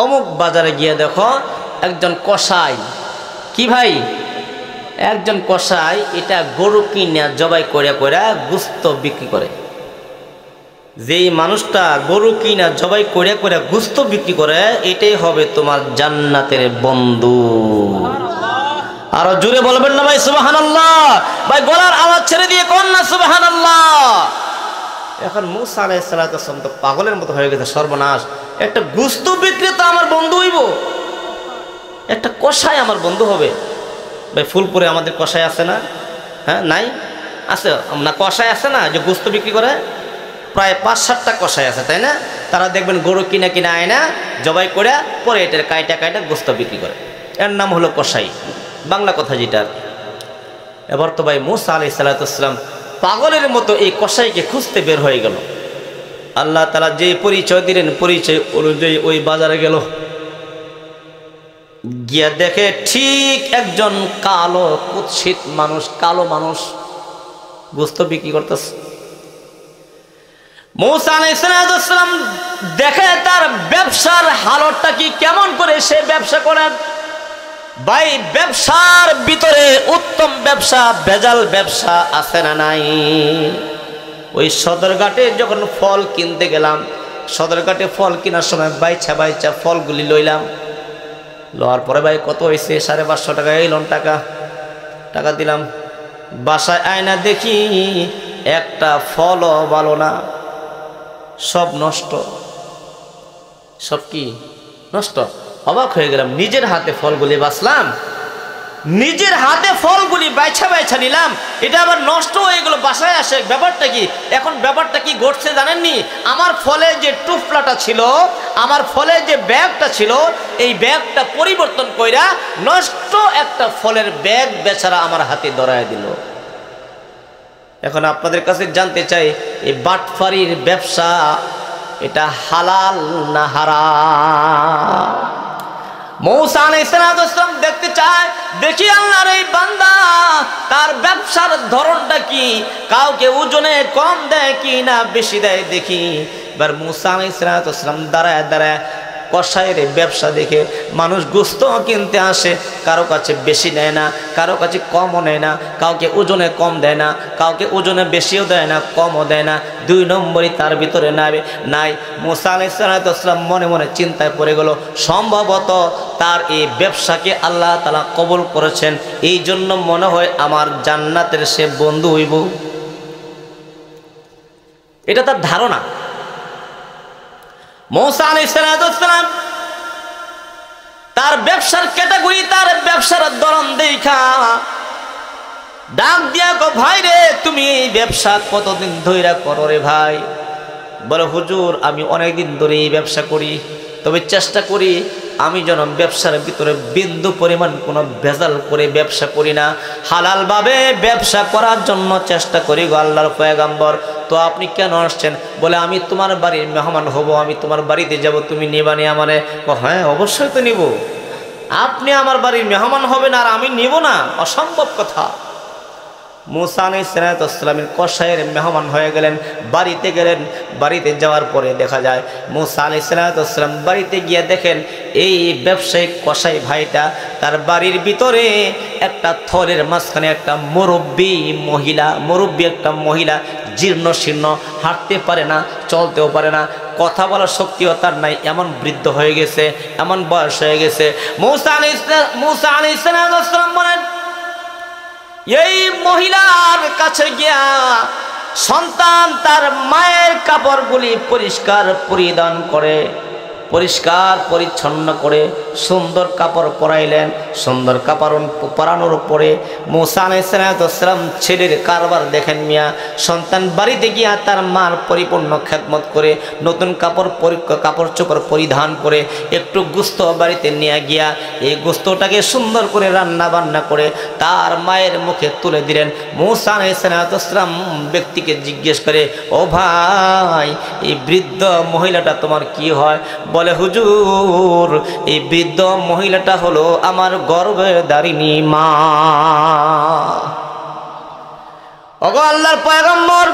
অমুক বাজারে গিয়ে দেখো একজন কসাই। কি ভাই? একজন কসাই এটা গরু কিনে জবাই করে করে গোশত বিক্রি করে। যেই মানুষটা গরু কিনা জবাই করে করে গোশত বিক্রি করে, এটাই হবে তোমার জান্নাতের বন্ধু। আরো জোরে বলবেন না ভাই সুবহানাল্লাহ? ভাই গলার আওয়াজ ছেড়ে দিয়ে কোন না সুবহানাল্লাহ। এখন মুসা আলাইহিস সালাম তো পাগলের মতো হয়ে গেছে, সর্বনাশ, একটা গোশত বিক্রেতা আমার বন্ধু হইব, একটা কসাই আমার বন্ধু হবে? ভাই ফুলপুরে আমাদের কসাই আছে না? হ্যাঁ নাই? আছে না? কসাই আছে না যে গোশত বিক্রি করে? প্রায় 5-7টা কসাই আছে তাই না? তারা দেখবেন গরু কিনা কিনা আয় না, জবাই করে পরে এটার কাইটা কাইটা গোশত বিক্রি করে, এর নাম হলো কসাই, বাংলা কথা যেটা। এবার তো ভাই মুসা আলাইহিস সালাম পাগলের মতো এই কসাইকে খুঁজতে বের হয়ে গেল। আল্লাহ তাআলা যে পরিচয় দিলেন, পরিচয় অনুযায়ী ওই বাজারে গেল, গিয়া দেখে ঠিক একজন কালো কুৎসিত মানুষ, কালো মানুষ গোশত বিক্রি করতেছে। মুসা আলাইহিস সালাম দেখে তার ব্যবসার হালতটা কি, কেমন করে সে ব্যবসা করেন। ভাই ব্যবসার ভিতরে উত্তম ব্যবসা, ভেজাল ব্যবসা আছে না নাই? ওই সদরঘাটে যখন ফল কিনতে গেলাম, সদরঘাটে ফল কেনার সময় বাইচা বাইচা ফলগুলি লইলাম, লওয়ার পরে ভাই কত হয়েছে? 550 টাকা। এই লোন টাকা টাকা দিলাম, বাসায় আয়না দেখি একটা ফলও ভালো না, সব নষ্ট, সব কি নষ্ট। অবাক হয়ে গেলাম, নিজের হাতে ফলগুলি বাছলাম, নিজের হাতে ফলগুলি বাইছা বাইছা নিলাম, এটা আবার নষ্ট হয়ে গেল, বাসায় আসে। ব্যাপারটা কি? এখন ব্যাপারটা কি ঘটছে জানেননি? আমার ফলে যে টুফলাটা ছিল, আমার ফলে যে ব্যাগটা ছিল, এই ব্যাগটা পরিবর্তন কইরা নষ্ট একটা ফলের ব্যাগ বেচারা আমার হাতে ধরায় দিল। এখন আপনাদের কাছে জানতে চাই, এই বাটফারির ব্যবসা এটা হালাল না হারাম? মুসা আলাইহিস সালাম দেখতে চায়, দেখি আল্লাহর এই বান্দা তার ব্যবসার ধরনটা কি, কাউকে ওজনে কম দেয় কি না বেশি দেয় দেখি। এবার মুসা আলাইহিস সালাম দাঁড়ায় দাঁড়ায় কসাইয়ের ব্যবসা দেখে মানুষ গোস্ত কিনতে আসে, কারো কাছে বেশি নেয় না, কারো কাছে কমও নেয় না, কাউকে ওজনে কম দেয় না, কাউকে ওজনে বেশিও দেয় না, কমও দেয় না, 2 নম্বরই তার ভিতরে নাই। মুসা আলাইহিস সালাম মনে মনে চিন্তায় পড়ে গেল, সম্ভবত তার এই ব্যবসাকে আল্লাহ তাআলা কবুল করেছেন, এই জন্য মনে হয় আমার জান্নাতের সে বন্ধু হইব। এটা তার ধারণা। মুসা আলাইহিস সালাম তার ব্যবসার ক্যাটাগরি, তার ব্যবসার ধরন দেখা ডাক দিয়া গো, ভাই রে তুমি এই ব্যবসা কতদিন ধইরা করো রে ভাই? বলে, হুজুর আমি অনেকদিন ধরে এই ব্যবসা করি, তবে চেষ্টা করি আমি যেন ব্যবসার ভিতরে বিন্দু পরিমাণ কোনো ভেজাল করে ব্যবসা করি না, হালালভাবে ব্যবসা করার জন্য চেষ্টা করি গো আল্লাহর পয়গম্বর। তো আপনি কেন আসছেন? বলে, আমি তোমার বাড়ির মেহমান হব, আমি তোমার বাড়িতে যাব, তুমি নিবানি আমারে? হ্যাঁ অবশ্যই তো নিব। আপনি আমার বাড়ির মেহমান হবেন আর আমি নিব না? অসম্ভব কথা। মুসা আলাইহিস সালামের কসাইয়ের মেহমান হয়ে গেলেন, বাড়িতে গেলেন। বাড়িতে যাওয়ার পরে দেখা যায় মুসা আলাইহিস সালাম বাড়িতে গিয়ে দেখেন এই ব্যবসায়িক কসাই ভাইটা তার বাড়ির ভিতরে একটা থলের মাঝখানে একটা মুরব্বী একটা মহিলা, জীর্ণ শীর্ণ, হাঁটতে পারে না, চলতেও পারে না, কথা বলার শক্তিও তার নাই, এমন বৃদ্ধ হয়ে গেছে, এমন বয়স হয়ে গেছে। মুসা আলাইহিস সালাম বলেন, এই মহিলার কাছে গিয়া সন্তান তার মায়ের কাপড়গুলি পরিষ্কার পরিধান করে, পরিষ্কার পরিচ্ছন্ন করে সুন্দর কাপড় পরাইলেন। সুন্দর কাপড় পরানোর পরে মুসা আলাইহিস সালাম ছেলের কারবার দেখেন মিয়া, সন্তান বাড়িতে গিয়া তার মার পরিপূর্ণ খেদমত করে, নতুন কাপড় চোপড় পরিধান করে, একটু গোস্ত বাড়িতে নিয়ে গিয়া এই গোস্তটাকে সুন্দর করে রান্না বান্না করে তার মায়ের মুখে তুলে দিলেন। মুসা আলাইহিস সালাম ব্যক্তিকে জিজ্ঞেস করে, ও ভাই এই বৃদ্ধ মহিলাটা তোমার কি হয়? বলে, হুজুর এই বৃদ্ধ মহিলাটা হলো আমার গর্ভধারিণী মা। ওগো আল্লাহর পয়গম্বর,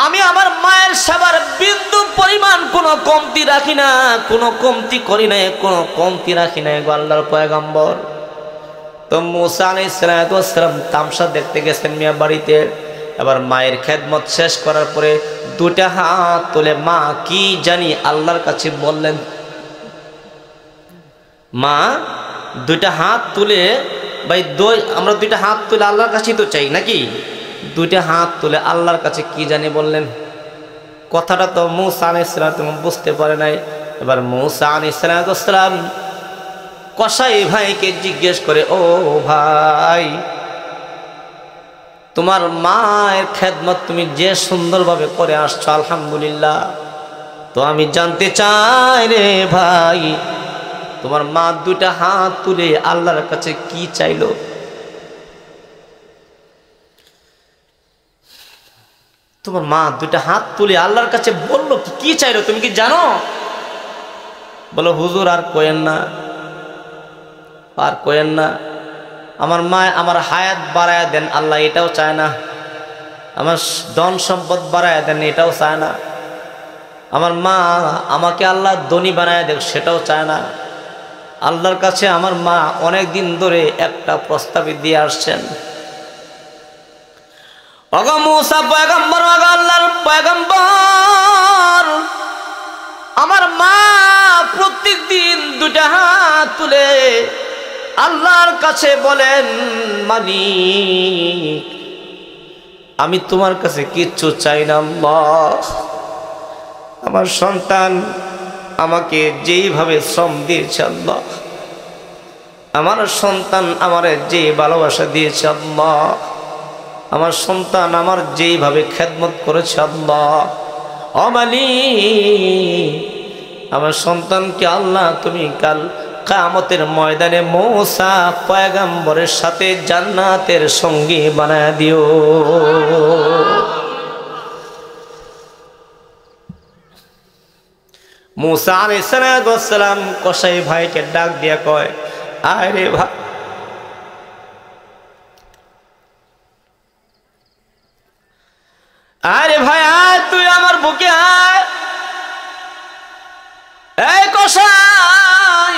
আমি আমার মায়ের সেবার বিন্দু পরিমাণ কোনো কমতি রাখি না, কোনো কমতি করি না, কোনো কমতি রাখি না গো আল্লাহর পয়গম্বর। তো মুসা আলাইহিস সালাম তামসা দেখতে গেছেন মিয়া বাড়িতে। এবার মায়ের খেদমত শেষ করার পরে 2টা হাত তুলে মা কি জানি আল্লাহর কাছে বললেন। মা 2টা হাত তুলে, ভাই আমরা 2টা হাত তুলে আল্লাহর কাছেই তো চাই নাকি? 2টা হাত তুলে আল্লাহর কাছে কি জানি বললেন। কথাটা তো মুসা আলাইহিস সালাম বুঝতে পারে নাই। এবার মুসা আলাইহিস সালাম কসাই ভাইকে জিজ্ঞেস করে, ও ভাই তোমার মায়ের খেদমত তুমি যে সুন্দরভাবে করে আসছো আলহামদুলিল্লাহ, তো আমি জানতে চাই রে ভাই তোমার মা 2টা হাত তুলে আল্লাহর কাছে কি চাইলো? তোমার মা 2টা হাত তুলে আল্লাহর কাছে বললো কি চাইলো তুমি কি জানো? বলো, হুজুর আর কোয়েন না, আর কোয়েন না, আমার মা আমার হায়াত বাড়ায় দেন, আল্লাহ এটাও চায় না। আমার ধন সম্পদ বাড়ায় দেন, এটাও চায় না। আমার মা আমাকে আল্লাহ ধনী বানায় দেন, সেটাও চায় না। আল্লাহর কাছে আমার মা অনেক দিন ধরে একটা প্রস্তাব দিয়ে আসছেন। ওগো মুসা পয়গম্বর, ওগো আল্লাহর পয়গম্বর, আমার মা প্রত্যেকদিন 2টা হাত তুলে আল্লাহর কাছে বলেন, মালিক আমি তোমার কাছে কিচ্ছু চাই না আল্লাহ, আমার সন্তান আমাকে যেইভাবে শ্রম দিয়েছে আল্লাহ, আমার সন্তান আমার যে ভালোবাসা দিয়েছে আল্লাহ, আমার সন্তান আমার যেইভাবে খেদমত করেছে আল্লাহ, ও মালিক আমার সন্তানকে আল্লাহ তুমি কাল কিয়ামতের ময়দানে মুসা পয়গম্বরের সাথে জান্নাতের সঙ্গী বানায় দিও। মুসা আলাইহিস সালাম কসাই ভাইকে ডাক দিয়া কয়, আরে ভাই আয় তুই আমার বুকে আয়। এই কসাই,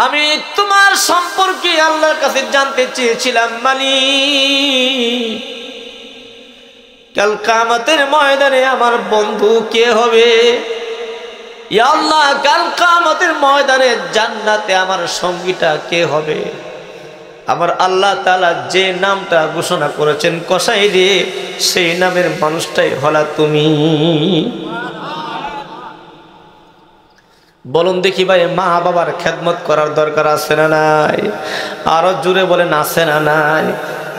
আমি তোমার সম্পর্কে আল্লাহর কাছে জানতে চেয়েছিলাম মালিক, কাল কিয়ামতের ময়দানে আমার বন্ধু কে হবে? ইয়া আল্লাহ, কাল কিয়ামতের ময়দানে জান্নাতে আমার সঙ্গীটা কে হবে? আমার আল্লাহ তাআলা যে নামটা ঘোষণা করেছেন কসাই রে, সেই নামের মানুষটাই হলা তুমি। বলুন দেখি ভাই, মা বাবার খেদমত করার দরকার আছে না নাই? আরো জোরে বলেন, আছে না নাই?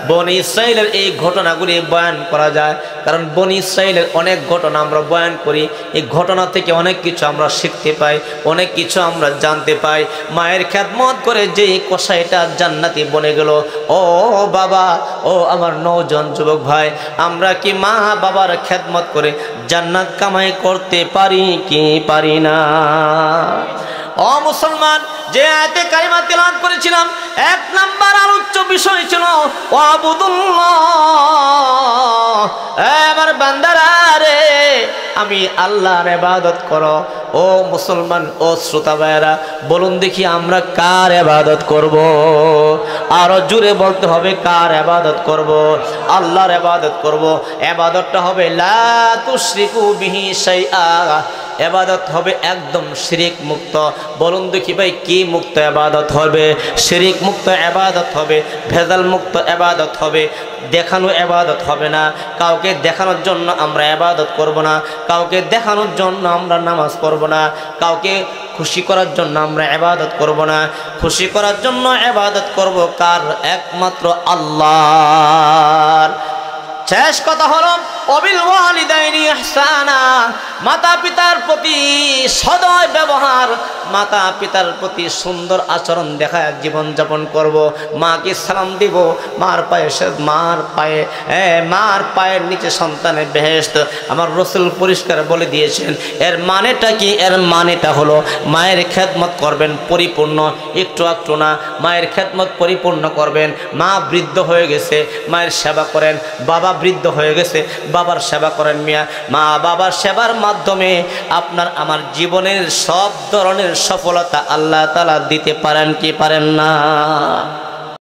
বনি ইসরাইলের এই ঘটনাগুলি বয়ান করা যায়, কারণ বনি ইসরাইলের অনেক ঘটনা আমরা বয়ান করি, এই ঘটনা থেকে অনেক কিছু আমরা শিখতে পাই, অনেক কিছু আমরা জানতে পাই। মায়ের খেদমত করে যে কসাইটা জান্নাতি বনে গেল, ও বাবা, ও আমার নওজোয়ান যুবক ভাই, আমরা কি মা বাবার খেদমত করে জান্নাত কামাই করতে পারি কি পারি না? ও মুসলমান, যে আয়াতে কারিমা তিলাওয়াত করেছিলাম, এক নাম্বার আলোচ্য বিষয় ছিল ওয়াবুদুল্লাহ। আমার বান্দারা রে, আমি আল্লাহর ইবাদত করো। ও মুসলমান, ও শ্রোতা ভাইয়েরা, বলুন দেখি আমরা কার ইবাদত করব? আরো জোরে বলতে হবে, কার ইবাদত করব? আল্লাহর ইবাদত করব। ইবাদতটা হবে লা তুশরিকু বিহি শাইআ, ইবাদত হবে একদম শিরিক মুক্ত। বলুন দেখি ভাই, কি মুক্ত ইবাদত হবে? শিরিক মুক্ত ইবাদত হবে, ভেজাল মুক্ত ইবাদত হবে, দেখানো ইবাদত হবে না। কাউকে দেখানোর জন্য আমরা ইবাদত করব না, কাউকে দেখানোর জন্য আমরা নামাজ পড়ব না, কাউকে খুশি করার জন্য আমরা ইবাদত করব না। খুশি করার জন্য ইবাদত করব কার? একমাত্র আল্লাহর। শেষ কথা হলো অবিল ওয়ালিদাইনি ইহসানা, মাতা পিতার প্রতি সদয় ব্যবহার, মাতা পিতার প্রতি সুন্দর আচরণ দেখায় জীবন যাপন করব। মাকে সালাম দিব, মার পায়ের নিচে সন্তানের বেহেশত। আমার রাসূল পরিষ্কার বলে দিয়েছেন, এর মানেটা কি? এর মানেটা হলো মায়ের খেদমত করবেন পরিপূর্ণ, একটু একটু না, মায়ের খেদমত পরিপূর্ণ করবেন। মা বৃদ্ধ হয়ে গেছে, মায়ের সেবা করেন। বাবা বৃদ্ধ হয়ে গেছে, বাবার সেবা করেন। মিয়া, মা বাবার সেবার মাধ্যমে আপনার আমার জীবনের সব ধরনের সফলতা আল্লাহ তাআলা দিতে পারেন কি পারেন না?